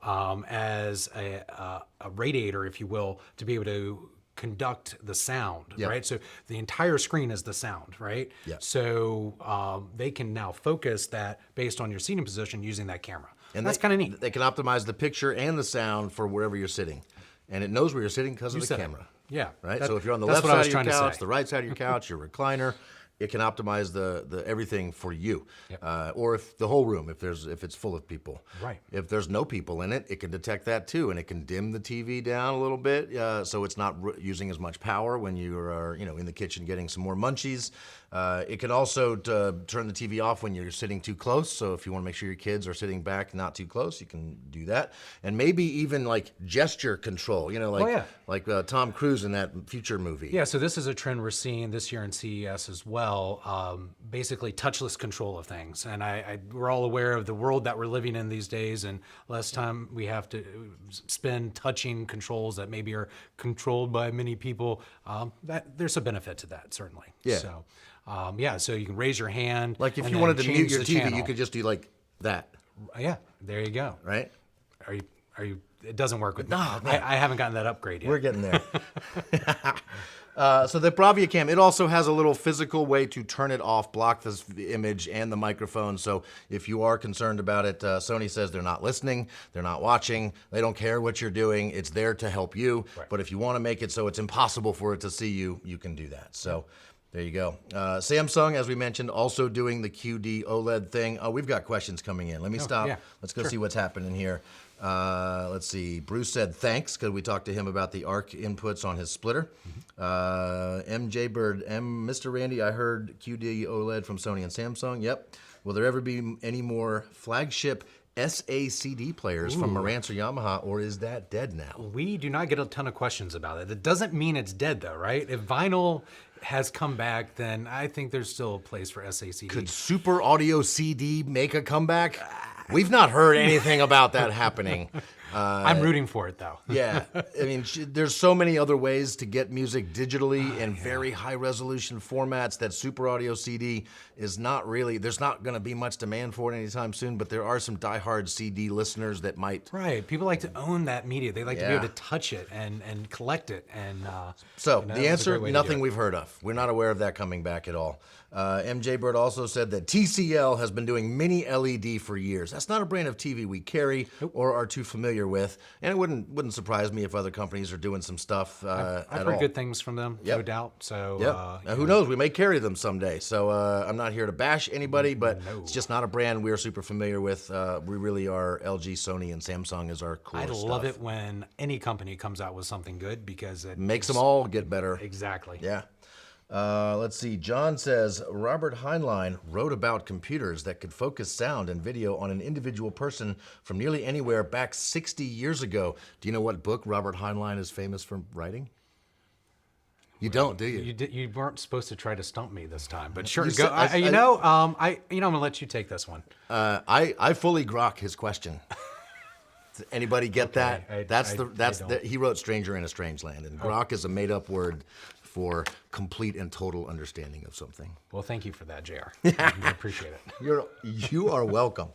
as a radiator, if you will, to be able to conduct the sound, right? So the entire screen is the sound, right? So they can now focus that based on your seating position using that camera. And that's kind of neat. They can optimize the picture and the sound for wherever you're sitting. And it knows where you're sitting because of the camera. Yeah. Right? So if you're on the left side of your couch, the right side of your couch, your recliner, it can optimize the everything for you, or if the whole room, if it's full of people. Right. If there's no people in it, it can detect that too, and it can dim the TV down a little bit, so it's not using as much power when you are in the kitchen getting some more munchies. It can also turn the TV off when you're sitting too close. So if you want to make sure your kids are sitting back, not too close, you can do that. And maybe even like gesture control. Like Tom Cruise in that Future movie. Yeah. So this is a trend we're seeing this year in CES as well. Basically, touchless control of things. And we're all aware of the world that we're living in these days, and less time we have to spend touching controls that maybe are controlled by many people. That there's a benefit to that, certainly. Yeah. So. So you can raise your hand. Like if and you then wanted to mute change your the TV, channel. you could just do like that. Yeah, there you go. Right? Are you? It doesn't work with me. No. I haven't gotten that upgrade yet. We're getting there. So the Bravia Cam, it also has a little physical way to turn it off, block the image and the microphone. So if you are concerned about it, Sony says they're not listening, they're not watching, they don't care what you're doing. It's there to help you. Right. But if you want to make it so it's impossible for it to see you, you can do that. So there you go. Samsung, as we mentioned, also doing the QD OLED thing. Oh, we've got questions coming in. Let me stop. Yeah. Let's go see what's happening here. Let's see. Bruce said thanks because we talked to him about the ARC inputs on his splitter. MJ Bird, Mr. Randy, I heard QD OLED from Sony and Samsung. Yep. Will there ever be any more flagship SACD players from Marantz or Yamaha, or is that dead now? We do not get a ton of questions about it. It doesn't mean it's dead, though, right? If vinyl has come back, then I think there's still a place for SACD. Could Super Audio CD make a comeback? We've not heard anything about that happening. I'm rooting for it, though. Yeah, I mean, there's so many other ways to get music digitally in very high-resolution formats that Super Audio CD is not really, there's not going to be much demand for it anytime soon, but there are some diehard CD listeners that might. Right, people like to own that media. They like to be able to touch it and collect it. And so the answer, nothing we've heard of. We're not aware of that coming back at all. MJ Bird also said that TCL has been doing mini LED for years. That's not a brand of TV we carry or are too familiar with, and it wouldn't surprise me if other companies are doing some stuff. I've heard good things from them, no doubt. So who knows? We may carry them someday. So I'm not here to bash anybody, but it's just not a brand we're super familiar with. We really are LG, Sony, and Samsung is our core stuff. I love it when any company comes out with something good because it makes them all get better. Exactly. Yeah. Let's see. John says, Robert Heinlein wrote about computers that could focus sound and video on an individual person from nearly anywhere back 60 years ago. Do you know what book Robert Heinlein is famous for writing? You don't, do you? You weren't supposed to try to stump me this time, but sure. Go. I'm gonna let you take this one. I fully grok his question. Anybody get that? He wrote "Stranger in a Strange Land," and grok is a made-up word for complete and total understanding of something. Well, thank you for that, JR. I appreciate it. You are welcome.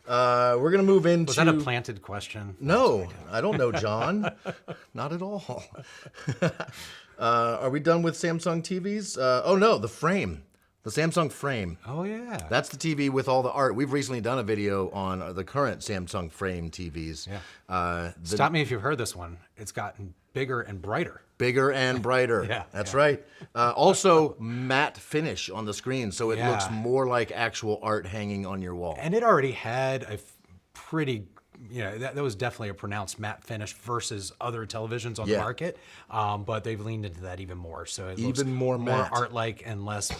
We're going to move into... Was that a planted question? No, I don't know, John. Not at all. Are we done with Samsung TVs? Oh, no, the frame. The Samsung Frame. Oh, yeah. That's the TV with all the art. We've recently done a video on the current Samsung Frame TVs. Yeah. Stop me if you've heard this one. It's gotten bigger and brighter. Bigger and brighter. That's right. Also, matte finish on the screen, so it looks more like actual art hanging on your wall. And it already had a pretty... that was definitely a pronounced matte finish versus other televisions on the market, but they've leaned into that even more. So it looks more art-like and less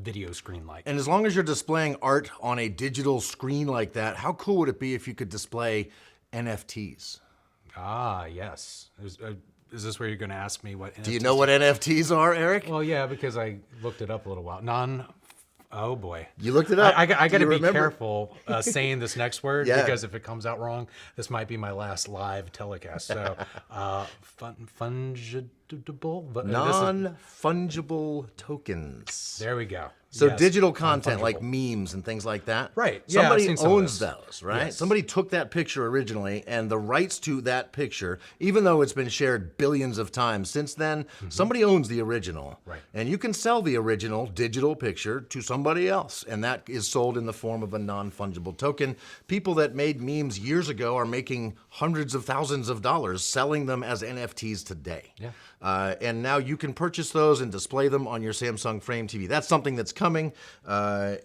video screen-like. And as long as you're displaying art on a digital screen like that, how cool would it be if you could display NFTs? Ah, yes. Is this where you're going to ask me what NFTs Do you know what NFTs are, Eric? Well, yeah, because I looked it up a little while. Oh boy. You looked it up? I got to be careful saying this next word because if it comes out wrong, this might be my last live telecast. So, fungible? Non-fungible tokens. There we go. So digital content like memes and things like that. Right. Somebody owns those, right? Yes. Somebody took that picture originally, and the rights to that picture, even though it's been shared billions of times since then, somebody owns the original. Right. And you can sell the original digital picture to somebody else, and that is sold in the form of a non-fungible token. People that made memes years ago are making hundreds of thousands of dollars selling them as NFTs today. Yeah. And now you can purchase those and display them on your Samsung Frame TV. That's something that's coming, so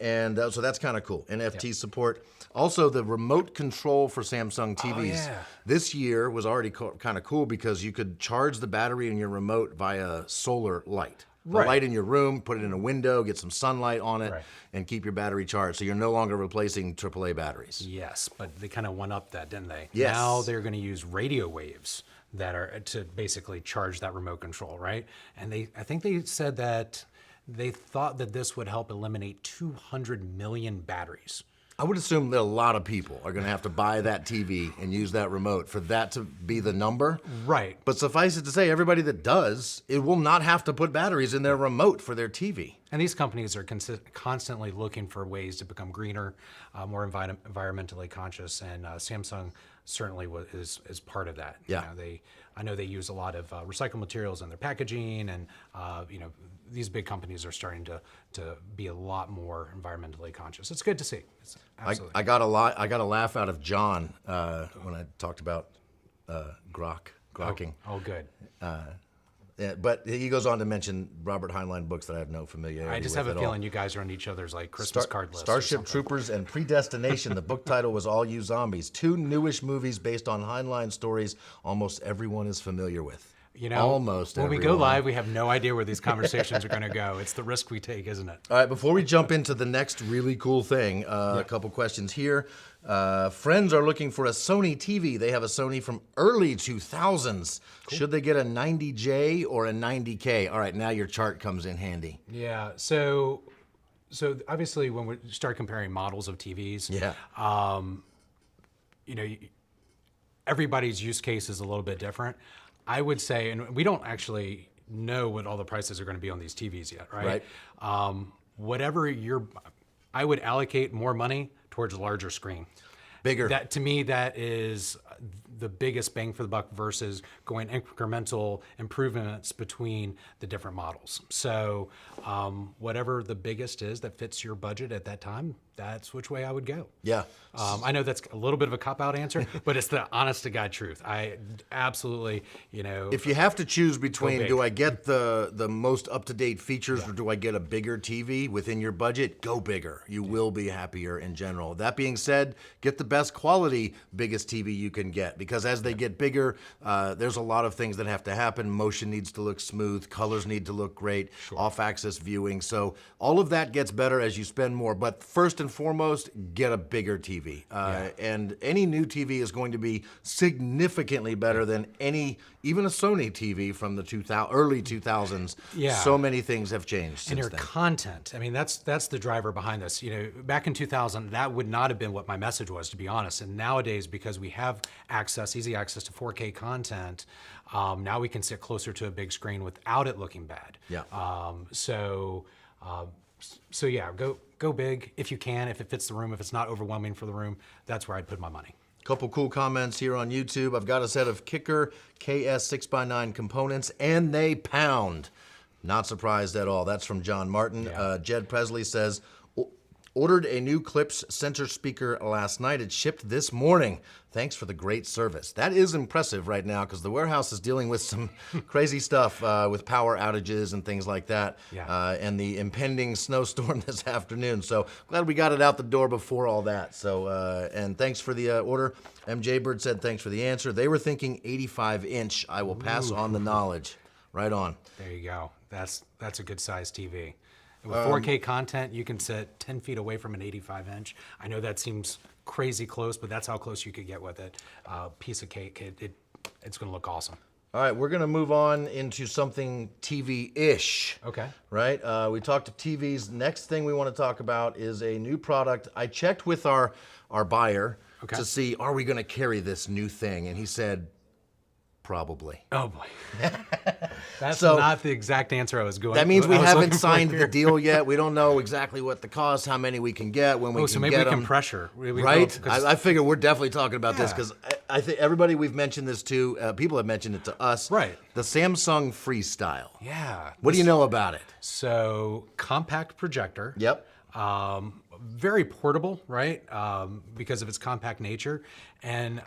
that's kind of cool. NFT support. Also, the remote control for Samsung TVs this year was already kind of cool because you could charge the battery in your remote via solar light. A light in your room, put it in a window, get some sunlight on it, and keep your battery charged. So you're no longer replacing AAA batteries. Yes, but they kind of went up that, didn't they? Yes. Now they're going to use radio waves that are to basically charge that remote control, right? And I think they said that they thought that this would help eliminate 200 million batteries. I would assume that a lot of people are going to have to buy that TV and use that remote for that to be the number. Right. But suffice it to say, everybody that does, it will not have to put batteries in their remote for their TV. And these companies are constantly looking for ways to become greener, more environmentally conscious. And Samsung certainly is part of that. Yeah. I know they use a lot of recycled materials in their packaging, and these big companies are starting to be a lot more environmentally conscious. It's good to see. It's absolutely. I got a laugh out of John when I talked about grokking. Oh, good. Yeah, but he goes on to mention Robert Heinlein books that I have no familiarity with. I just have a feeling you guys are on each other's like Christmas card list. Starship Troopers and Predestination. The book title was All You Zombies. 2 newish movies based on Heinlein stories almost everyone is familiar with. Almost when everyone. we go live, we have no idea where these conversations are going to go. It's the risk we take, isn't it? All right, before we jump into the next really cool thing, a couple questions here. Friends are looking for a Sony TV. They have a Sony from early 2000s. Cool. Should they get a 90J or a 90K? All right, now your chart comes in handy. Yeah, so obviously when we start comparing models of TVs, everybody's use case is a little bit different. I would say, and we don't actually know what all the prices are going to be on these TVs yet, right? I would allocate more money towards a larger screen. Bigger. That to me, that is the biggest bang for the buck versus going incremental improvements between the different models. So whatever the biggest is that fits your budget at that time, that's which way I would go. Yeah. I know that's a little bit of a cop-out answer, but it's the honest-to-God truth. I absolutely, If you have to choose between, do I get the most up-to-date features or do I get a bigger TV within your budget, go bigger. You will be happier in general. That being said, get the best quality, biggest TV you can get, because as they get bigger, there's a lot of things that have to happen. Motion needs to look smooth, colors need to look great, off-axis viewing. So all of that gets better as you spend more, but first and foremost, get a bigger TV. And any new TV is going to be significantly better than even a Sony TV from the early 2000s. Yeah. So many things have changed since and your then. content, I mean, that's the driver behind this. Back in 2000, that would not have been what my message was, to be honest. And nowadays, because we have easy access to 4K content, now we can sit closer to a big screen without it looking bad. Yeah. So yeah, go big if you can, if it fits the room, if it's not overwhelming for the room, that's where I'd put my money. Couple cool comments here on YouTube. I've got a set of Kicker KS 6x9 components, and they pound. Not surprised at all. That's from John Martin. Yeah. Jed Presley says, ordered a new Klipsch center speaker last night. It shipped this morning. Thanks for the great service. That is impressive right now because the warehouse is dealing with some crazy stuff with power outages and things like that, and the impending snowstorm this afternoon. So glad we got it out the door before all that. So and thanks for the order. MJ Bird said thanks for the answer. They were thinking 85-inch. I will pass on the knowledge. Right on. There you go. That's a good size TV. With 4K content, you can sit 10 feet away from an 85-inch. I know that seems crazy close, but that's how close you could get with it. Piece of cake. It's going to look awesome. All right, we're going to move on into something TV-ish. Okay. Right? We talked to TVs. Next thing we want to talk about is a new product. I checked with our buyer to see, are we going to carry this new thing? And he said, probably. Oh boy. That's not the exact answer I was going. That means we haven't signed the deal yet. We don't know exactly what the cost, how many we can get, when we can get them. So maybe we can pressure. Right? I figure we're definitely talking about this because I think everybody we've mentioned this to, people have mentioned it to us. Right. The Samsung Freestyle. Yeah. What do you know about it? So compact projector. Yep. Very portable, right? Because of its compact nature. And,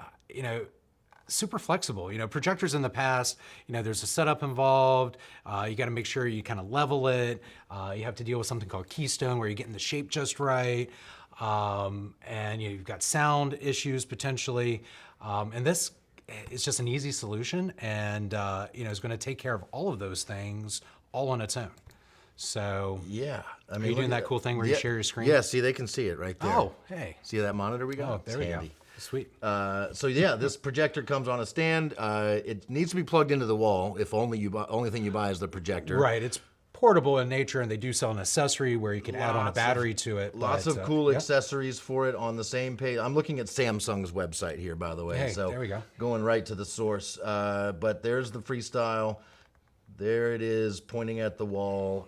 super flexible. Projectors in the past, there's a setup involved. You got to make sure you kind of level it. You have to deal with something called keystone where you're getting the shape just right. And you've got sound issues potentially. And this is just an easy solution and, is going to take care of all of those things all on its own. So yeah, I mean, are you doing that cool thing where you share your screen? Yeah, see, they can see it right there. Oh, hey. See that monitor we got? Oh, there we go. Sweet. So yeah, this projector comes on a stand. It needs to be plugged into the wall. If only thing you buy is the projector. Right. It's portable in nature, and they do sell an accessory where you can add on a battery to it. Lots of cool accessories for it on the same page. I'm looking at Samsung's website here, by the way. Hey, so there we go. Going right to the source. But there's the Freestyle. There it is, pointing at the wall.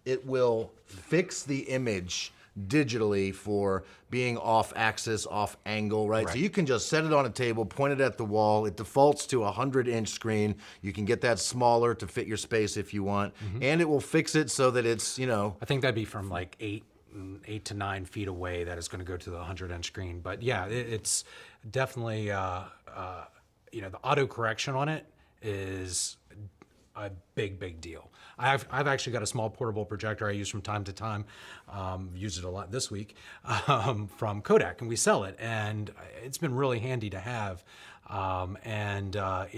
It will fix the image digitally for being off axis, off angle, right? So you can just set it on a table, point it at the wall. It defaults to a 100-inch screen. You can get that smaller to fit your space if you want, and it will fix it so that it's, you know. I think that'd be from like 8 to 9 feet away that is going to go to the 100-inch screen. But yeah, it's definitely, you know, the auto correction on it is a big deal. I've actually got a small portable projector I use from time to time. Used it a lot this week from Kodak, and we sell it, and it's been really handy to have. You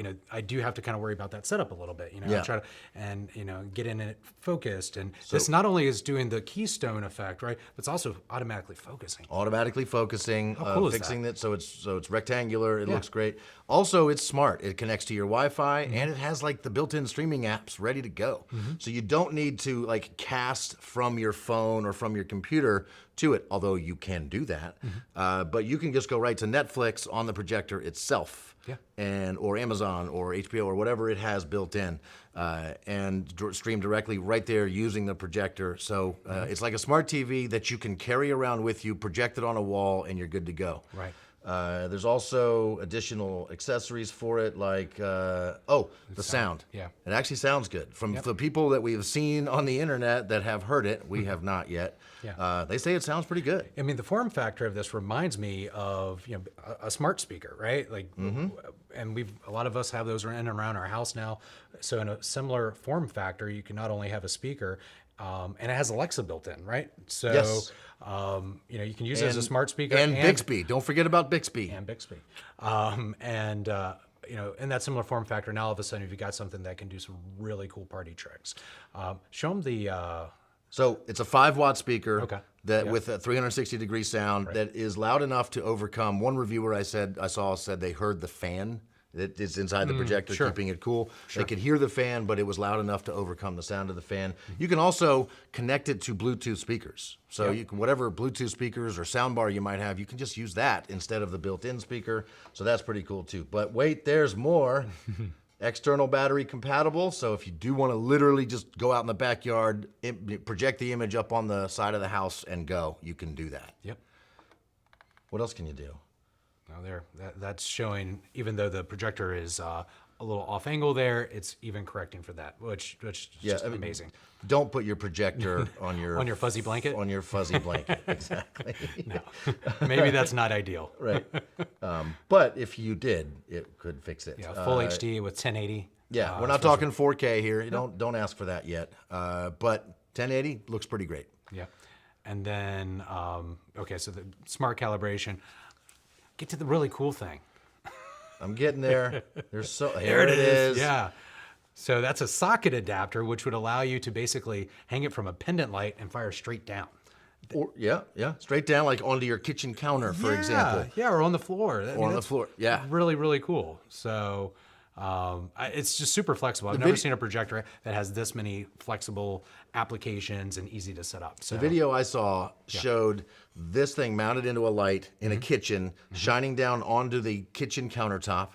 know, I do have to kind of worry about that setup a little bit. You know, I try to you know, get in it focused, and this not only is doing the keystone effect, right, but it's also automatically focusing. Automatically focusing, How cool is fixing that? it so it's rectangular. It looks great. Also, it's smart. It connects to your Wi-Fi, and it has like the built-in streaming apps ready to go. So you don't need to like cast from your phone or from your computer to it, although you can do that. But you can just go right to Netflix on the projector itself, or Amazon or HBO or whatever it has built in, and stream directly right there using the projector. So it's like a smart TV that you can carry around with you, project it on a wall, and you're good to go. Right. There's also additional accessories for it, like, the sound. Yeah. It actually sounds good. From the people that we have seen on the internet that have heard it, we have not yet. They say it sounds pretty good. I mean, the form factor of this reminds me of, you know, a smart speaker, right? Like, and a lot of us have those in and around our house now. So in a similar form factor, you can not only have a speaker, and it has Alexa built in, right? So, you know, you can use it as a smart speaker. And Bixby. Don't forget about Bixby. And Bixby. You know, in that similar form factor, now all of a sudden you've got something that can do some really cool party tricks. Show them the... So it's a 5-watt speaker that with a 360-degree sound that is loud enough to overcome. One reviewer I saw said they heard the fan that is inside the projector keeping it cool. They could hear the fan, but it was loud enough to overcome the sound of the fan. You can also connect it to Bluetooth speakers. So you can, whatever Bluetooth speakers or soundbar you might have, you can just use that instead of the built-in speaker. So that's pretty cool too. But wait, there's more. External battery compatible, so if you do want to literally just go out in the backyard, project the image up on the side of the house and go, you can do that. Yep. What else can you do? Well, that's showing, even though the projector is a little off angle there, it's even correcting for that, which is just amazing. Don't put your projector on your on your fuzzy blanket. On your fuzzy blanket, exactly. No, maybe that's not ideal. Right. But if you did, it could fix it. Yeah, full HD with 1080. Yeah, we're not talking 4K here. You don't ask for that yet. But 1080 looks pretty great. Yeah, and then okay, so the smart calibration. Get to the really cool thing. I'm getting there. Here it is. Yeah. So that's a socket adapter, which would allow you to basically hang it from a pendant light and fire straight down. Or straight down, like onto your kitchen counter, for example. Yeah, or on the floor. Or on the floor. Yeah. Really cool. So it's just super flexible. I've never seen a projector that has this many flexible applications and easy to set up. So the video I saw showed this thing mounted into a light in a kitchen, shining down onto the kitchen countertop,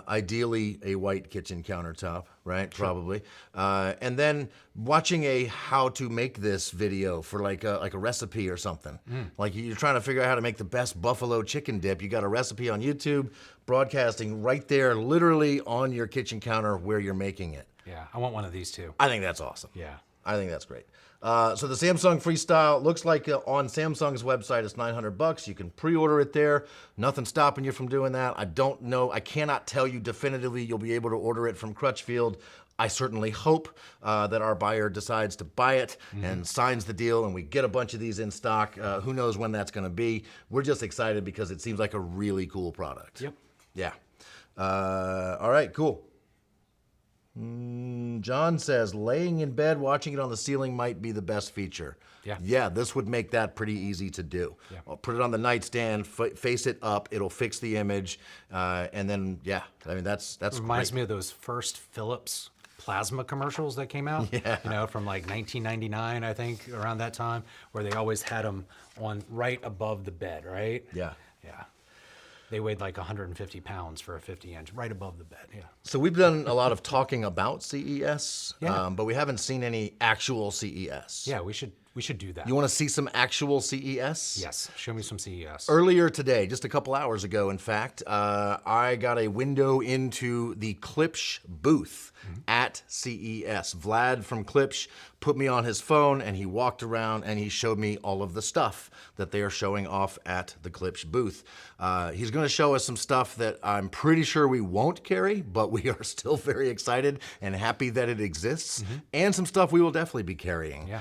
ideally a white kitchen countertop, right? Probably. And then watching a how to make this video for like a recipe or something. Like you're trying to figure out how to make the best buffalo chicken dip. You got a recipe on YouTube, broadcasting right there, literally on your kitchen counter where you're making it. Yeah, I want one of these too. I think that's awesome. Yeah. I think that's great. So the Samsung Freestyle looks like on Samsung's website it's $900. You can pre-order it there. Nothing stopping you from doing that. I don't know. I cannot tell you definitively you'll be able to order it from Crutchfield. I certainly hope that our buyer decides to buy it and signs the deal and we get a bunch of these in stock. Who knows when that's going to be. We're just excited because it seems like a really cool product. Yep. Yeah. All right, cool. John says, laying in bed, watching it on the ceiling might be the best feature. Yeah, this would make that pretty easy to do. Yeah. I'll put it on the nightstand, face it up, it'll fix the image, and then, I mean, that's reminds me of those first Philips plasma commercials that came out, you know, from like 1999, I think, around that time, where they always had them on right above the bed, right? Yeah. Yeah. They weighed like 150 pounds for a 50-inch, right above the bed. Yeah. So we've done a lot of talking about CES, but we haven't seen any actual CES. Yeah, we should We should do that. You want to see some actual CES? Yes, show me some CES. Earlier today, just a couple hours ago, in fact, I got a window into the Klipsch booth at CES. Vlad from Klipsch put me on his phone, and he walked around and he showed me all of the stuff that they are showing off at the Klipsch booth. He's going to show us some stuff that I'm pretty sure we won't carry, but we are still very excited and happy that it exists, and some stuff we will definitely be carrying. Yeah.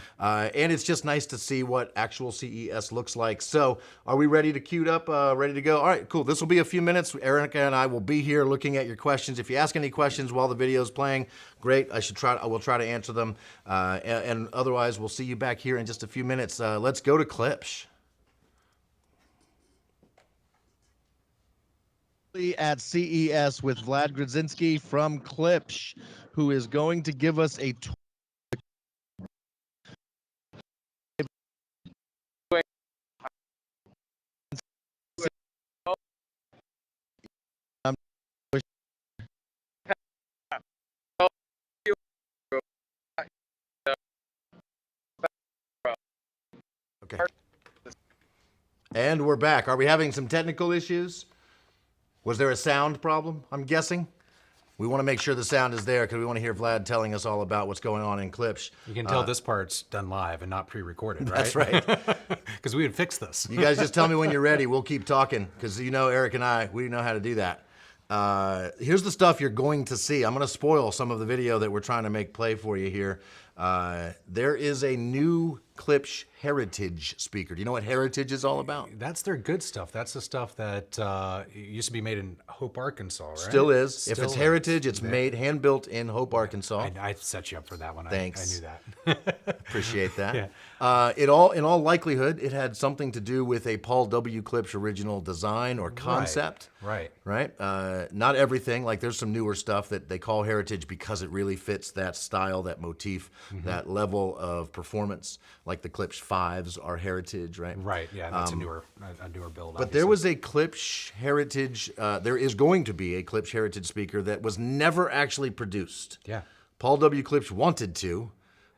And it's just nice to see what actual CES looks like. So are we ready to queue up, ready to go? All right, cool. This will be a few minutes. Erica and I will be here looking at your questions. If you ask any questions while the video is playing, great. I will try to answer them. And otherwise, we'll see you back here in just a few minutes. Let's go to Klipsch. At CES with Vlad Grudzinski from Klipsch, who is going to give us a tour. Okay. And we're back. Are we having some technical issues? Was there a sound problem, I'm guessing? We want to make sure the sound is there because we want to hear Vlad telling us all about what's going on in Klipsch. You can tell this part's done live and not pre-recorded, right? That's right. Because we would fix this. You guys just tell me when you're ready. We'll keep talking because you know Eric and I, we know how to do that. Here's the stuff you're going to see. I'm going to spoil some of the video that we're trying to make play for you here. There is a new Klipsch Heritage speaker. Do you know what Heritage is all about? That's their good stuff. That's the stuff that used to be made in Hope, Arkansas, right? Still is. Still if it's is. Heritage, it's made, hand-built in Hope, Arkansas. I set you up for that one. Thanks. I knew that. Appreciate that. Yeah. In all likelihood, it had something to do with a Paul W. Klipsch original design or concept. Right. Not everything. Like there's some newer stuff that they call heritage because it really fits that style, that motif, that level of performance. Like the Klipsch 5s are heritage, right? Right. Yeah. That's a newer build. But there was a Klipsch Heritage. There is going to be a Klipsch Heritage speaker that was never actually produced. Yeah. Paul W. Klipsch wanted to,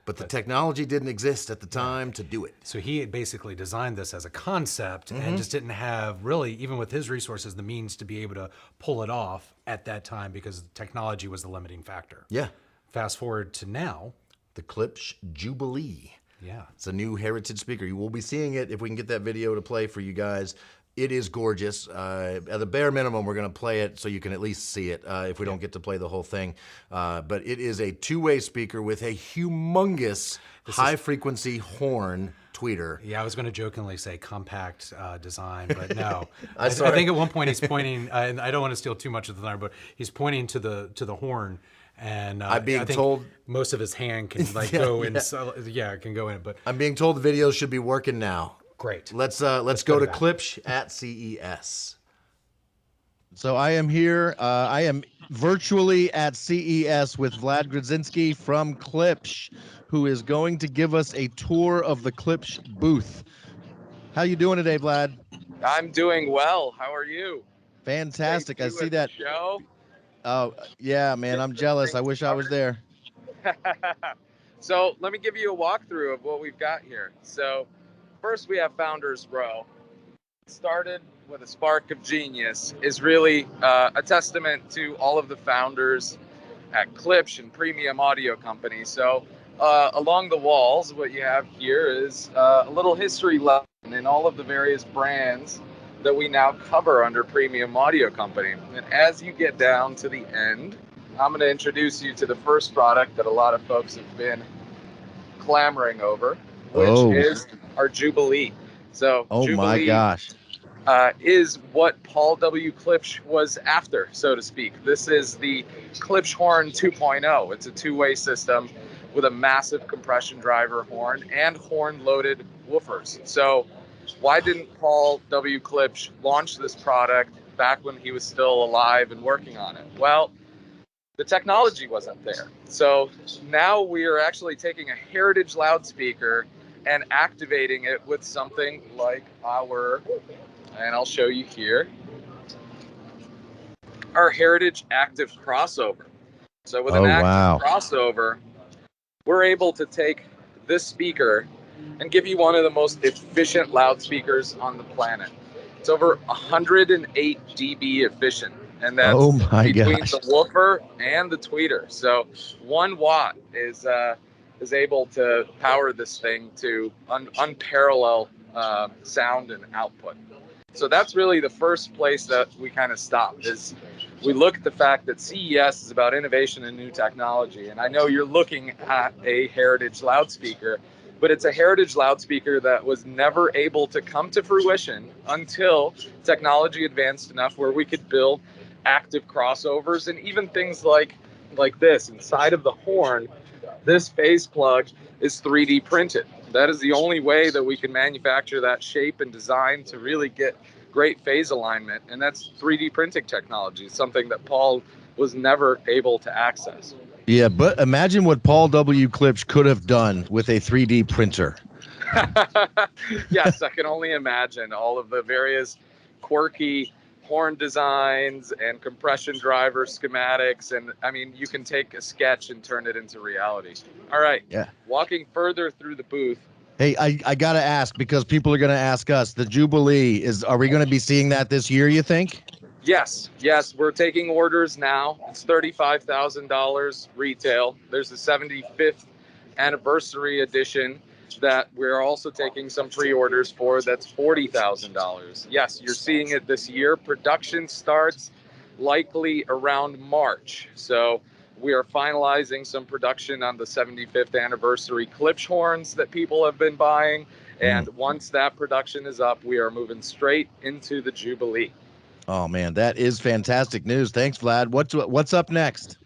but the technology didn't exist at the time to do it. So he had basically designed this as a concept and just didn't have really, even with his resources, the means to be able to pull it off at that time because technology was the limiting factor. Yeah. Fast forward to now. The Klipsch Jubilee. Yeah. It's a new heritage speaker. You will be seeing it if we can get that video to play for you guys. It is gorgeous. At the bare minimum, we're going to play it so you can at least see it if we don't get to play the whole thing. But it is a two-way speaker with a humongous high-frequency horn tweeter. Yeah, I was going to jokingly say compact design, but no. I'm I sorry. think at one point he's pointing, and I don't want to steal too much of the thunder, but he's pointing to the horn. And I'm being I think told most of his hand can go in. It can go in. But I'm being told the videos should be working now. Great. Let's go to Klipsch at CES. So I am here. I am virtually at CES with Vlad Grudzinski from Klipsch, who is going to give us a tour of the Klipsch booth. How you doing today, Vlad? I'm doing well. How are you? Fantastic. I see that. Show. Oh, yeah, man. I'm jealous. I wish I was there. So let me give you a walkthrough of what we've got here. So first we have Founders Row. Started with a spark of genius, is really a testament to all of the founders at Klipsch and premium audio companies. So along the walls, what you have here is a little history lesson in all of the various brands that we now cover under premium audio company. And as you get down to the end, I'm going to introduce you to the first product that a lot of folks have been clamoring over, which is our Jubilee. So Jubilee, my gosh. Is what Paul W. Klipsch was after, so to speak. This is the Klipsch Horn 2.0. It's a two-way system with a massive compression driver horn and horn-loaded woofers. So why didn't Paul W. Klipsch launch this product back when he was still alive and working on it? Well, the technology wasn't there. So now we are actually taking a heritage loudspeaker and activating it with something like and I'll show you here, our Heritage Active Crossover. So with an active crossover, we're able to take this speaker and give you one of the most efficient loudspeakers on the planet. It's over 108 dB efficient, and that's between the woofer and the tweeter. So 1 watt is able to power this thing to unparalleled sound and output. So that's really the first place that we kind of stopped, is we look at the fact that CES is about innovation and new technology. And I know you're looking at a heritage loudspeaker, but it's a heritage loudspeaker that was never able to come to fruition until technology advanced enough where we could build active crossovers, and even things like this inside of the horn. This phase plug is 3D printed. That is the only way that we can manufacture that shape and design to really get great phase alignment, and that's 3D printing technology, something that Paul was never able to access. Yeah, but imagine what Paul W. Klipsch could have done with a 3D printer. Yes, I can only imagine all of the various quirky horn designs and compression driver schematics, and I mean, you can take a sketch and turn it into reality. All right. Yeah. Walking further through the booth. Hey, I gotta ask, because people are gonna ask us, the Jubilee are we gonna be seeing that this year, you think? Yes, we're taking orders now. It's $35,000 retail. There's a 75th anniversary edition that we're also taking some pre-orders for. That's $40,000. Yes, you're seeing it this year. Production starts likely around March. So we are finalizing some production on the 75th anniversary Klipsch horns that people have been buying. And once that production is up, we are moving straight into the Jubilee. Oh man, that is fantastic news. Thanks, Vlad. What's up next?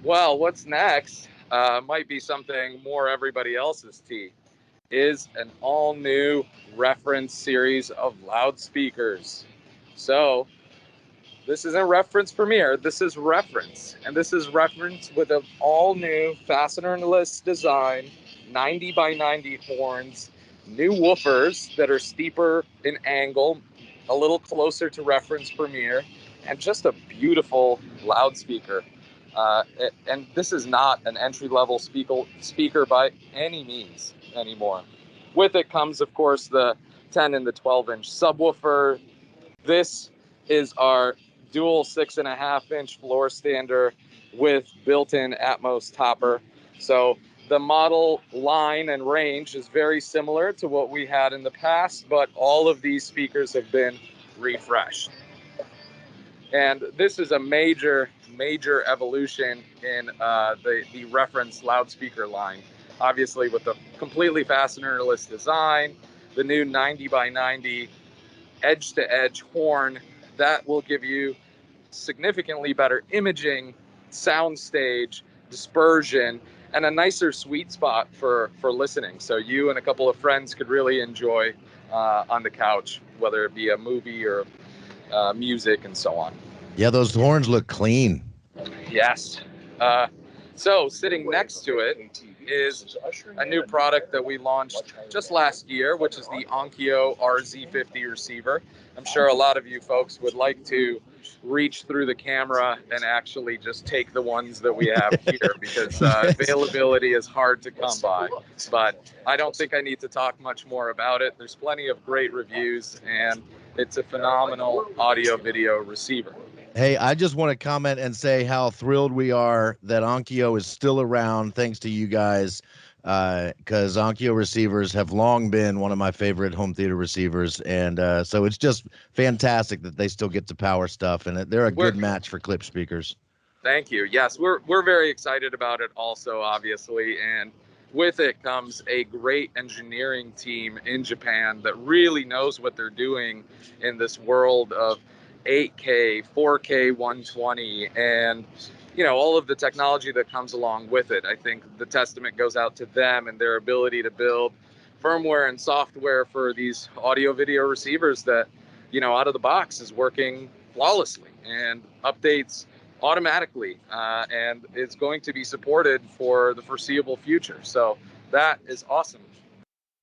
Well, what's next might be something more everybody else's tea. Is an all-new reference series of loudspeakers. So this isn't reference premiere, this is reference. And this is reference with an all-new fastenerless design, 90 by 90 horns, new woofers that are steeper in angle, a little closer to reference premiere, and just a beautiful loudspeaker. And this is not an entry-level speaker by any means anymore. With it comes, of course, the 10 and the 12-inch subwoofer. This is our dual 6.5-inch floor stander with built-in Atmos topper. So the model line and range is very similar to what we had in the past, but all of these speakers have been refreshed. And this is a major evolution in the reference loudspeaker line. Obviously, with the completely fastenerless design, the new 90 by 90 edge-to-edge horn, that will give you significantly better imaging, soundstage, dispersion, and a nicer sweet spot for listening. So you and a couple of friends could really enjoy on the couch, whether it be a movie or music and so on. Yeah, those horns look clean. Yes. So sitting next to it is a new product that we launched just last year, which is the Onkyo RZ50 receiver. I'm sure a lot of you folks would like to reach through the camera and actually just take the ones that we have here, because availability is hard to come by. But I don't think I need to talk much more about it. There's plenty of great reviews, and it's a phenomenal audio video receiver. Hey, I just want to comment and say how thrilled we are that Onkyo is still around, thanks to you guys, because Onkyo receivers have long been one of my favorite home theater receivers, and so it's just fantastic that they still get to power stuff, and they're a good match for Klipsch speakers. Thank you. Yes, we're very excited about it also, obviously, and with it comes a great engineering team in Japan that really knows what they're doing in this world of 8K, 4K 120, and all of the technology that comes along with it. I think the testament goes out to them and their ability to build firmware and software for these audio video receivers that out of the box is working flawlessly and updates automatically, and it's going to be supported for the foreseeable future. So that is awesome,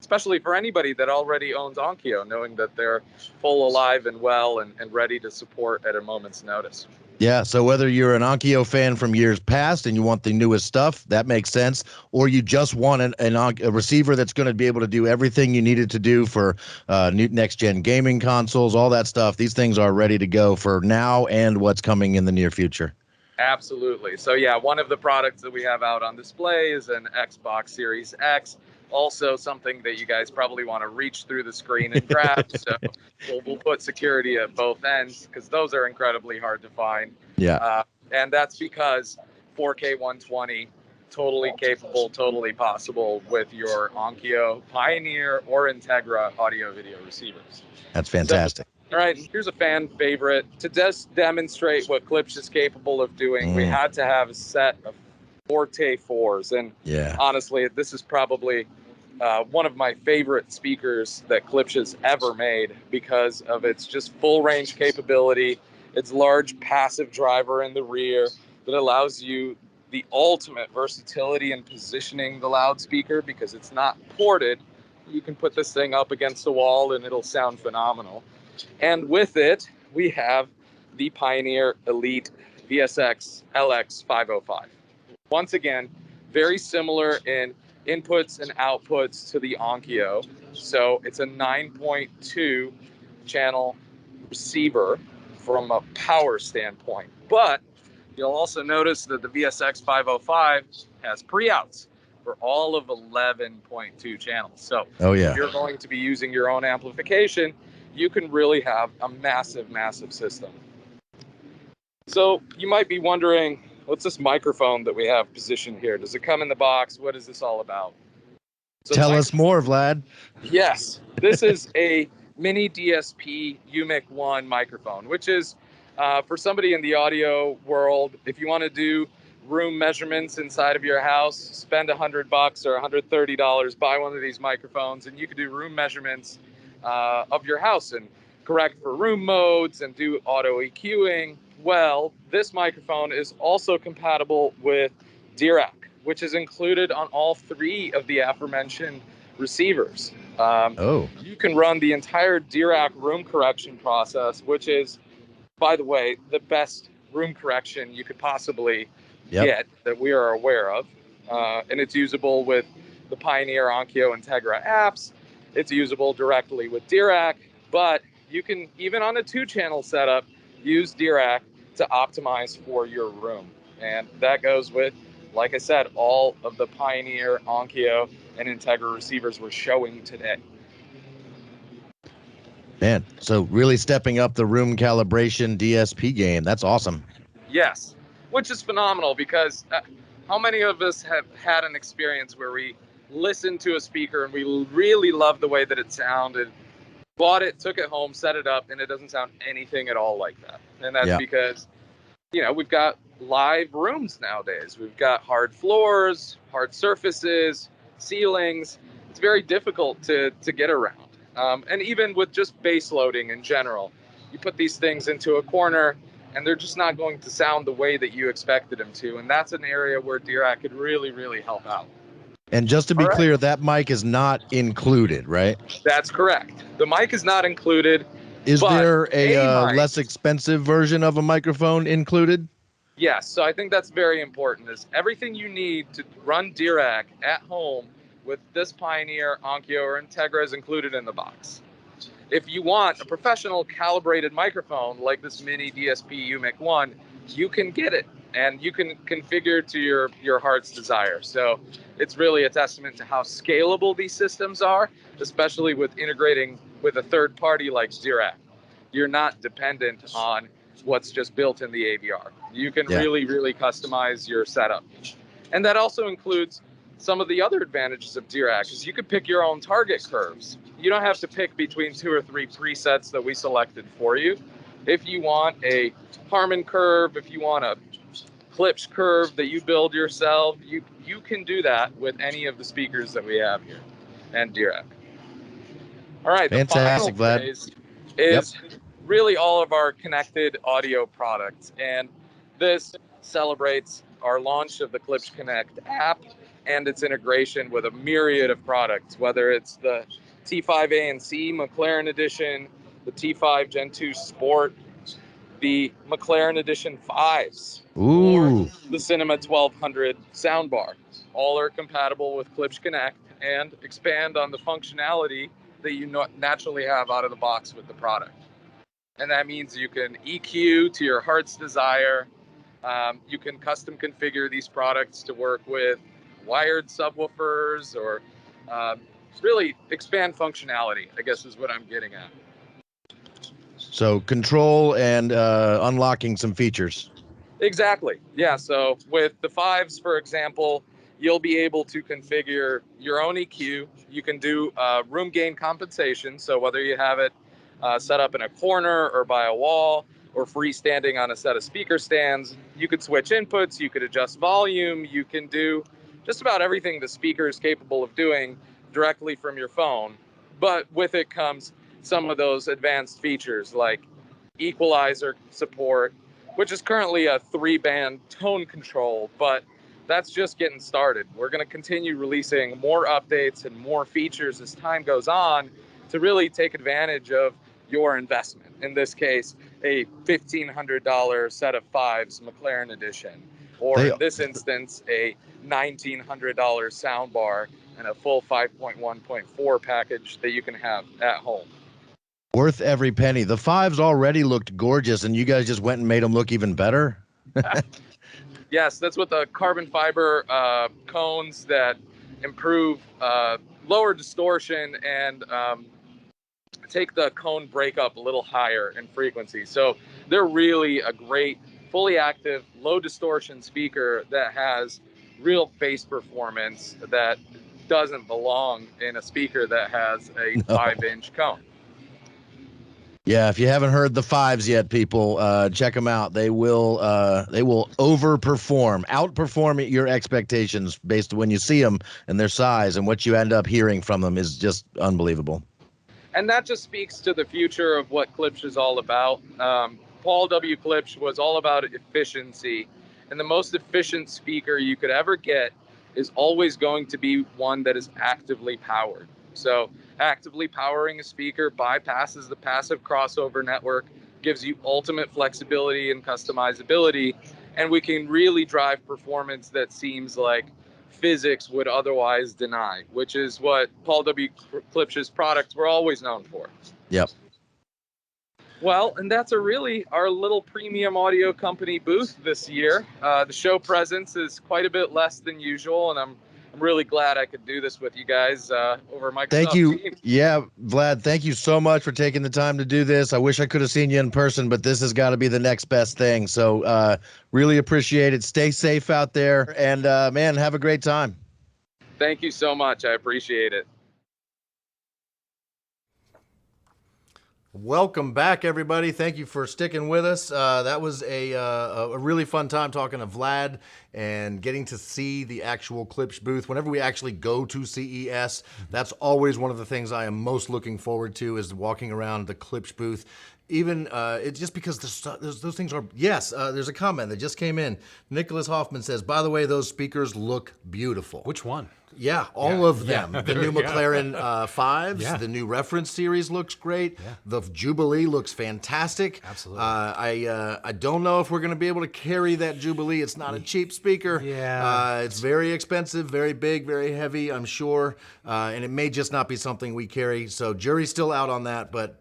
especially for anybody that already owns Onkyo, knowing that they're full, alive, and well, and ready to support at a moment's notice. Yeah, so whether you're an Onkyo fan from years past and you want the newest stuff, that makes sense, or you just want a receiver that's going to be able to do everything you need it to do for new next-gen gaming consoles, all that stuff, these things are ready to go for now and what's coming in the near future. Absolutely. So yeah, one of the products that we have out on display is an Xbox Series X. Also something that you guys probably want to reach through the screen and grab. So we'll put security at both ends because those are incredibly hard to find. Yeah. And that's because 4K 120, totally capable, totally possible with your Onkyo, Pioneer, or Integra audio video receivers. That's fantastic. All right, here's a fan favorite. To just demonstrate what Klipsch is capable of doing, we had to have a set of Forte 4s. And honestly, this is probably one of my favorite speakers that Klipsch has ever made because of its just full range capability, its large passive driver in the rear that allows you the ultimate versatility in positioning the loudspeaker because it's not ported. You can put this thing up against the wall and it'll sound phenomenal. And with it, we have the Pioneer Elite VSX LX 505. Once again, very similar in inputs and outputs to the Onkyo. So it's a 9.2 channel receiver from a power standpoint. But you'll also notice that the VSX 505 has pre-outs for all of 11.2 channels. So if you're going to be using your own amplification, you can really have a massive, massive system. So you might be wondering, what's this microphone that we have positioned here? Does it come in the box? What is this all about? So tell us more, Vlad. Yes, this is a mini DSP UMIC 1 microphone, which is for somebody in the audio world, if you want to do room measurements inside of your house, spend $100 or $130, buy one of these microphones, and you can do room measurements of your house and correct for room modes and do auto EQing. Well, this microphone is also compatible with Dirac, which is included on all three of the aforementioned receivers. You can run the entire Dirac room correction process, which is, by the way, the best room correction you could possibly get that we are aware of. And it's usable with the Pioneer, Onkyo, Integra apps. It's usable directly with Dirac, but you can, even on a 2-channel setup, use Dirac to optimize for your room. And that goes with, like I said, all of the Pioneer, Onkyo, and Integra receivers we're showing today. Man, so really stepping up the room calibration DSP game. That's awesome. Yes, which is phenomenal because how many of us have had an experience where we listened to a speaker and we really loved the way that it sounded, bought it, took it home, set it up, and it doesn't sound anything at all like that? And that's because, you know, we've got live rooms nowadays. We've got hard floors, hard surfaces, ceilings. It's very difficult to get around. And even with just base loading in general, you put these things into a corner and they're just not going to sound the way that you expected them to. And that's an area where Dirac could really, really help out. And just to be clear, that mic is not included, right? That's correct. The mic is not included. Is there a less expensive version of a microphone included? Yes, so I think that's very important. Is everything you need to run Dirac at home with this Pioneer, Onkyo, or Integra is included in the box. If you want a professional calibrated microphone like this mini DSP UMIC 1, you can get it and you can configure to your heart's desire. So it's really a testament to how scalable these systems are, especially with integrating with a third party like Dirac. You're not dependent on what's just built in the AVR. You can really, really customize your setup. And that also includes some of the other advantages of Dirac is you could pick your own target curves. You don't have to pick between 2 or 3 presets that we selected for you. If you want a Harman curve, if you want a Klipsch curve that you build yourself, you can do that with any of the speakers that we have here and Dirac. All right, fantastic, the final phase is really all of our connected audio products. And this celebrates our launch of the Klipsch Connect app and its integration with a myriad of products, whether it's the T5 ANC McLaren Edition, the T5 Gen 2 Sport, the McLaren Edition 5s Ooh. or the Cinema 1200 soundbar. All are compatible with Klipsch Connect and expand on the functionality that you naturally have out of the box with the product. And that means you can EQ to your heart's desire. You can custom configure these products to work with wired subwoofers or really expand functionality, I guess is what I'm getting at. So control and unlocking some features. Exactly. Yeah. So with the 5s, for example, you'll be able to configure your own EQ. You can do room gain compensation. So whether you have it set up in a corner or by a wall or freestanding on a set of speaker stands, you could switch inputs, you could adjust volume, you can do just about everything the speaker is capable of doing directly from your phone. But with it comes some of those advanced features like equalizer support, which is currently a 3-band tone control, but that's just getting started. We're going to continue releasing more updates and more features as time goes on to really take advantage of your investment. In this case, a $1,500 set of 5s McLaren Edition, or in this instance, a $1,900 soundbar and a full 5.1.4 package that you can have at home. Worth every penny. The 5s already looked gorgeous, and you guys just went and made them look even better? Yes, that's with the carbon fiber cones that improve lower distortion and take the cone breakup a little higher in frequency. So they're really a great, fully active, low distortion speaker that has real bass performance that doesn't belong in a speaker that has a 5-inch cone. Yeah, if you haven't heard the 5s yet, people, check them out. They will outperform your expectations based on when you see them and their size, and what you end up hearing from them is just unbelievable. And that just speaks to the future of what Klipsch is all about. Paul W. Klipsch was all about efficiency, and the most efficient speaker you could ever get is always going to be one that is actively powered. So actively powering a speaker bypasses the passive crossover network, gives you ultimate flexibility and customizability, and we can really drive performance that seems like physics would otherwise deny, which is what Paul W. Klipsch's products were always known for. Yep. Well, and that's really our little premium audio company booth this year. The show presence is quite a bit less than usual, and I'm really glad I could do this with you guys over Microsoft Thank you. Teams. Yeah, Vlad, thank you so much for taking the time to do this. I wish I could have seen you in person, but this has got to be the next best thing. So really appreciate it. Stay safe out there, and man, have a great time. Thank you so much. I appreciate it. Welcome back, everybody. Thank you for sticking with us. That was a really fun time talking to Vlad and getting to see the actual Klipsch booth. Whenever we actually go to CES, that's always one of the things I am most looking forward to, is walking around the Klipsch booth. Even it's just because those things are, yes, there's a comment that just came in. Nicholas Hoffman says, by the way, those speakers look beautiful. Which one? Yeah, all of them. The new McLaren 5s, Yeah. the new reference series looks great. Yeah. The Jubilee looks fantastic. Absolutely. I don't know if we're going to be able to carry that Jubilee. It's not a cheap speaker. Yeah. It's very expensive, very big, very heavy, I'm sure. And it may just not be something we carry. So jury's still out on that. But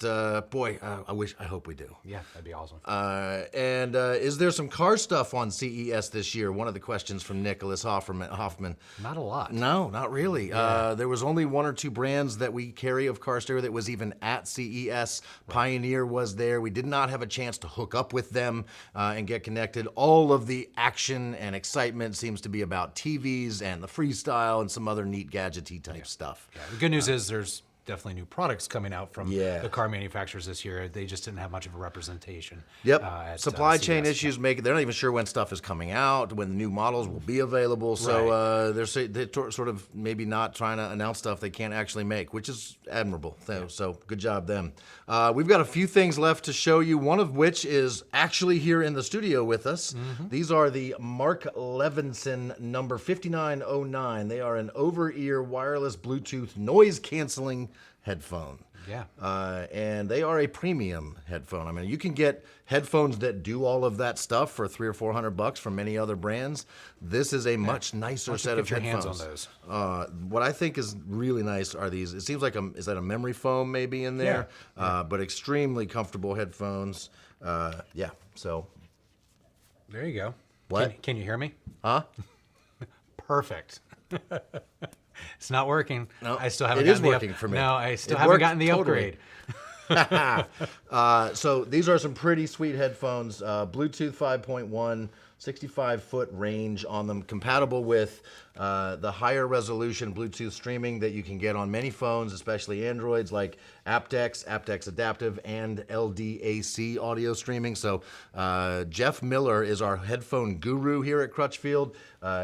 boy, I hope we do. Yeah, that'd be awesome. And is there some car stuff on CES this year? One of the questions from Nicholas Hoffman. Not a lot. No, not really. There was only 1 or 2 brands that we carry of car stereo that was even at CES. Right. Pioneer was there. We did not have a chance to hook up with them and get connected. All of the action and excitement seems to be about TVs and the Freestyle and some other neat gadgety type stuff. Yeah. The good news is there's definitely new products coming out from Yeah. the car manufacturers this year. They just didn't have much of a representation. Yep. At, Supply chain CES. issues make it. They're not even sure when stuff is coming out, when the new models will be available. So they're sort of maybe not trying to announce stuff they can't actually make, which is admirable. So good job them. We've got a few things left to show you, one of which is actually here in the studio with us. Mm-hmm. These are the Mark Levinson number 5909. They are an over-ear wireless Bluetooth noise canceling headphone. Yeah. And they are a premium headphone. I mean, you can get headphones that do all of that stuff for $300 or $400 from many other brands. This is a much nicer set of Get your headphones. hands on those. What I think is really nice are these. It seems like is that a memory foam maybe in there? Yeah. But extremely comfortable headphones. Yeah. So. There you go. What? Can you hear me? Huh? Perfect. It's not working. No, I still haven't. it is working for me. No, I still It haven't worked gotten the totally. upgrade. So these are some pretty sweet headphones. Bluetooth 5.1, 65-foot range on them, compatible with the higher resolution Bluetooth streaming that you can get on many phones, especially Androids, like aptX, aptX Adaptive, and LDAC audio streaming. So Jeff Miller is our headphone guru here at Crutchfield.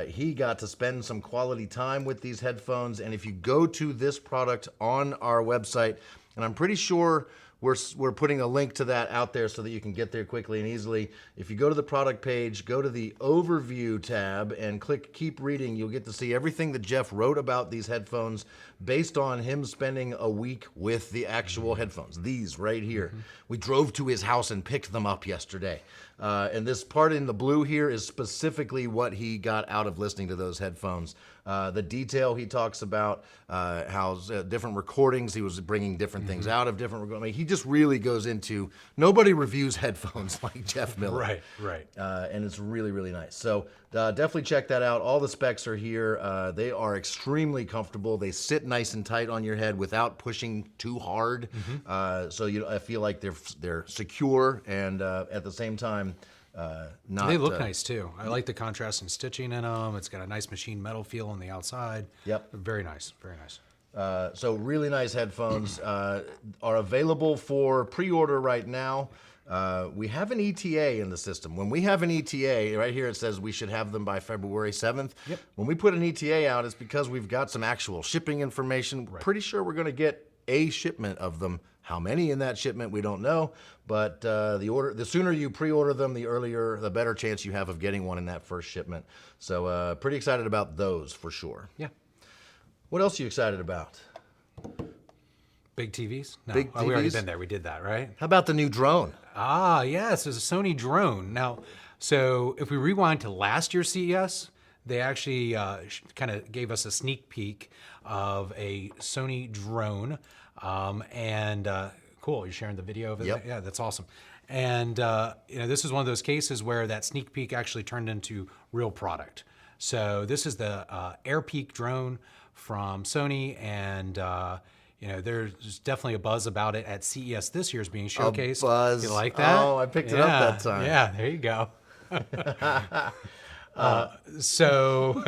He got to spend some quality time with these headphones, and if you go to this product on our website, and I'm pretty sure we're putting a link to that out there so that you can get there quickly and easily. If you go to the product page, go to the overview tab and click keep reading, you'll get to see everything that Jeff wrote about these headphones based on him spending a week with the actual headphones. These right here. We drove to his house and picked them up yesterday. And this part in the blue here is specifically what he got out of listening to those headphones. The detail he talks about, how different recordings, he was bringing different things out of different recordings. I mean, he just really goes into, nobody reviews headphones like Jeff Miller. Right. And it's really, really nice. So definitely check that out. All the specs are here. They are extremely comfortable. They sit nice and tight on your head without pushing too hard. So I feel like they're secure and at the same time, They look nice too. I like the contrast and stitching in them. It's got a nice machine metal feel on the outside. Yep. Very nice. Very nice. So really nice headphones are available for pre-order right now. We have an ETA in the system. When we have an ETA, right here it says we should have them by February 7th. Yep. When we put an ETA out, it's because we've got some actual shipping information. Right. Pretty sure we're going to get a shipment of them. How many in that shipment, we don't know. But the sooner you pre-order them, the better chance you have of getting one in that first shipment. So pretty excited about those for sure. Yeah. What else are you excited about? Big TVs? No, Big we already TVs? been there. We did that, right? How about the new drone? Ah, yes, it's a Sony drone. Now, so if we rewind to last year's CES, they actually kind of gave us a sneak peek of a Sony drone. Cool, you're sharing the video of it? Yep. Yeah, that's awesome. And this is one of those cases where that sneak peek actually turned into real product. So this is the Airpeak drone from Sony, and there's definitely a buzz about it at CES this year is being showcased. A buzz. You like that? Oh, I picked it up that time. Yeah, there you go. So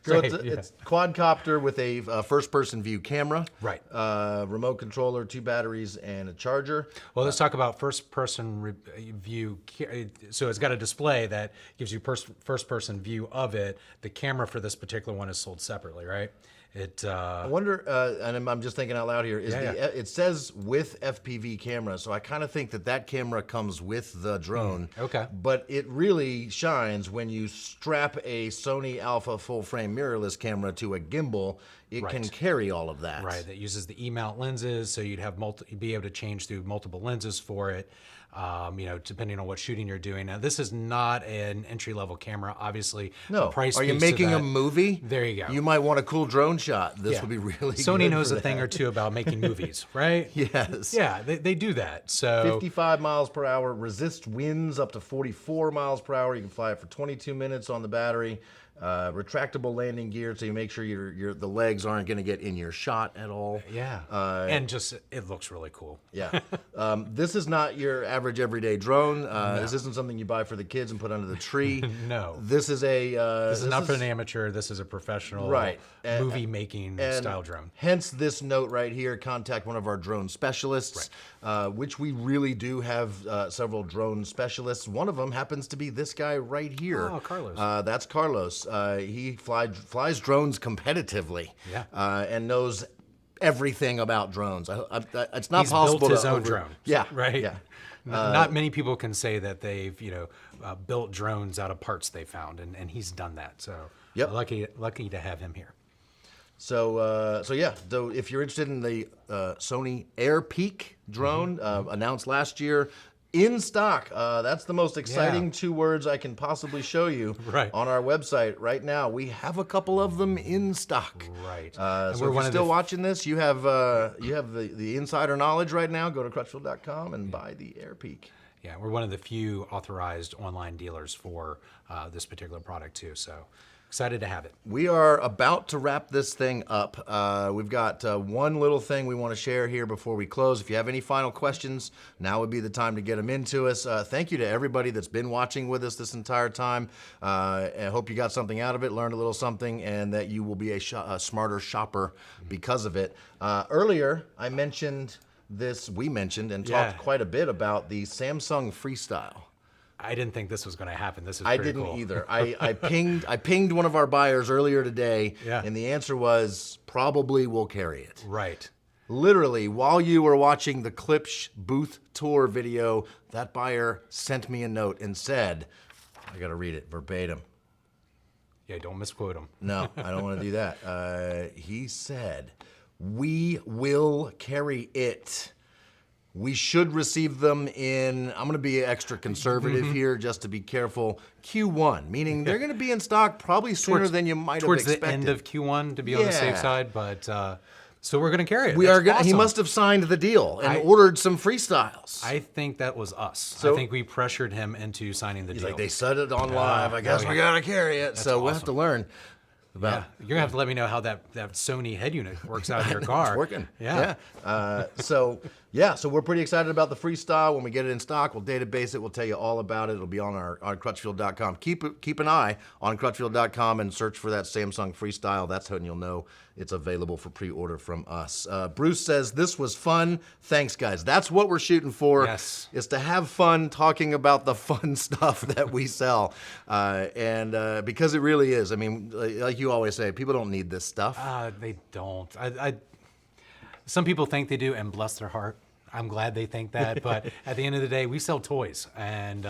it's quadcopter with a first-person view camera, Right. Remote controller, 2 batteries, and a charger. Well, let's talk about first-person view. So it's got a display that gives you first-person view of it. The camera for this particular one is sold separately, right? I wonder, and I'm just thinking out loud here, it says with FPV camera, so I kind of think that camera comes with the drone. Okay. But it really shines when you strap a Sony Alpha full-frame mirrorless camera to a gimbal. It can carry all of that. Right. That uses the E-mount lenses, so you'd have you'd be able to change through multiple lenses for it. Depending on what shooting you're doing. Now, this is not an entry-level camera, obviously. No. The price Are you speaks to making that. a movie? There you go. You might want a cool drone shot. This would be really good. Sony knows for a thing that. or two about making movies, right? Yes. Yeah, they do that. So 55 miles per hour, resist winds up to 44 miles per hour. You can fly it for 22 minutes on the battery. Retractable landing gear, so you make sure the legs aren't going to get in your shot at all. yeah, and just it looks really cool. Yeah. This is not your average everyday drone. This isn't something you buy for the kids and put under the tree. No. This is a... This is not for an amateur. This is a professional movie making style drone. Hence this note right here, contact one of our drone specialists, which we really do have several drone specialists. One of them happens to be this guy right here. Oh, Carlos. That's Carlos. He flies drones competitively and knows everything about drones. It's not He's possible built his to own drone. Yeah. Right. Yeah. Not many people can say that they've built drones out of parts they found, and he's done that. So Yep. lucky to have him here. So yeah, though if you're interested in the Sony Airpeak drone announced last year, in stock. That's the most exciting 2 words I can possibly show you on our website right now. We have a couple of them in stock. Right. So if you're still watching this, you have the insider knowledge right now. Go to Crutchfield.com and buy the Airpeak. Yeah, we're one of the few authorized online dealers for this particular product too. So excited to have it. We are about to wrap this thing up. We've got one little thing we want to share here before we close. If you have any final questions, now would be the time to get them into us. Thank you to everybody that's been watching with us this entire time. I hope you got something out of it, learned a little something, and that you will be a smarter shopper because of it. Earlier, I mentioned this, we mentioned and talked quite a bit about the Samsung Freestyle. I didn't think this was going to happen. This is I pretty didn't cool. either. I pinged one of our buyers earlier today, and the answer was probably we'll carry it. Right. Literally, while you were watching the Klipsch booth tour video, that buyer sent me a note and said, I got to read it verbatim. Yeah, don't misquote him. No, I don't want to do that. He said, we will carry it. We should receive them in, I'm going to be extra conservative here just to be careful, Q1, meaning they're going to be in stock probably sooner than you might have expected. Towards the end of Q1 to be on the safe side, but so we're going to carry it. We are. Awesome. He must have signed the deal and ordered some Freestyles. I think that was us. So, I think we pressured him into signing the deal. Like, they said it on live. I guess we got to carry it. So we'll have to learn. You're gonna have to let me know how that Sony head unit works out in your car. It's working. Yeah. So we're pretty excited about the Freestyle. When we get it in stock, we'll database it. We'll tell you all about it. It'll be on our Crutchfield.com. Keep an eye on Crutchfield.com and search for that Samsung Freestyle. That's when you'll know it's available for pre-order from us. Bruce says, this was fun. Thanks, guys. That's what we're shooting for. Yes. Is to have fun talking about the fun stuff that we sell. And because it really is. I mean, like you always say, people don't need this stuff. They don't. Some people think they do, and bless their heart. I'm glad they think that. But at the end of the day, we sell toys, and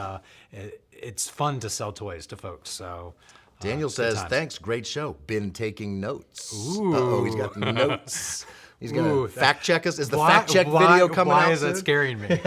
it's fun to sell toys to folks. So Daniel says, thanks, great show. Been taking notes. Ooh. Uh-oh, he's got the notes. He's going to fact check us. Is the fact check video coming out Why is soon? that scaring me?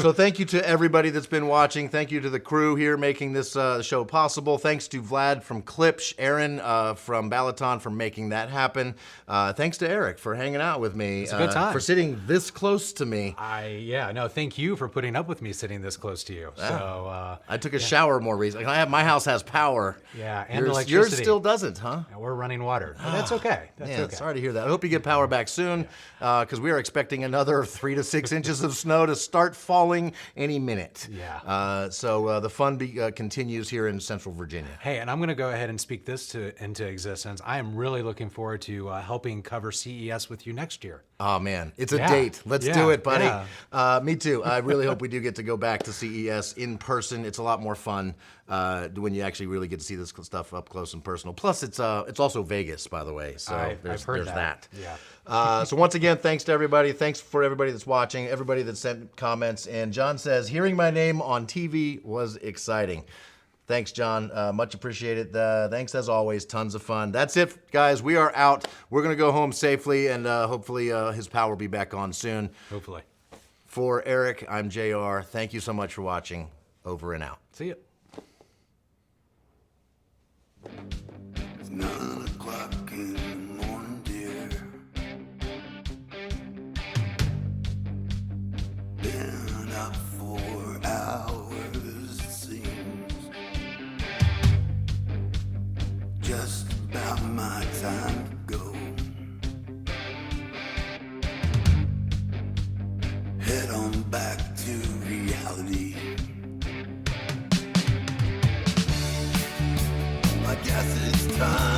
So thank you to everybody that's been watching. Thank you to the crew here making this show possible. Thanks to Vlad from Klipsch, Aaron from Balaton for making that happen. Thanks to Eric for hanging out with me. It's a good time. For sitting this close to me. Thank you for putting up with me sitting this close to you. So I took a shower more recently. My house has power. Yeah, and yours electricity. Still doesn't, huh? And we're running water. But that's okay. That's okay. Sorry to hear that. I hope you get power back soon because we are expecting another 3 to 6 inches of snow to start falling any minute. Yeah. So the fun continues here in Central Virginia. Hey, and I'm going to go ahead and speak this into existence. I am really looking forward to helping cover CES with you next year. Oh, man. It's a date. Let's do it, buddy. Yeah. Me too. I really hope we do get to go back to CES in person. It's a lot more fun when you actually really get to see this stuff up close and personal. Plus, it's also Vegas, by the way. So there's that. Yeah. So once again, thanks to everybody. Thanks for everybody that's watching, everybody that sent comments. And John says, hearing my name on TV was exciting. Thanks, John. Much appreciated. Thanks, as always. Tons of fun. That's it, guys. We are out. We're going to go home safely, and hopefully his power will be back on soon. Hopefully. For Eric, I'm JR. Thank you so much for watching. Over and out. See ya. It's 9 o'clock in the morning, dear. Been up for hours, it seems. Just about my time to go. Head on back to reality. I guess it's time.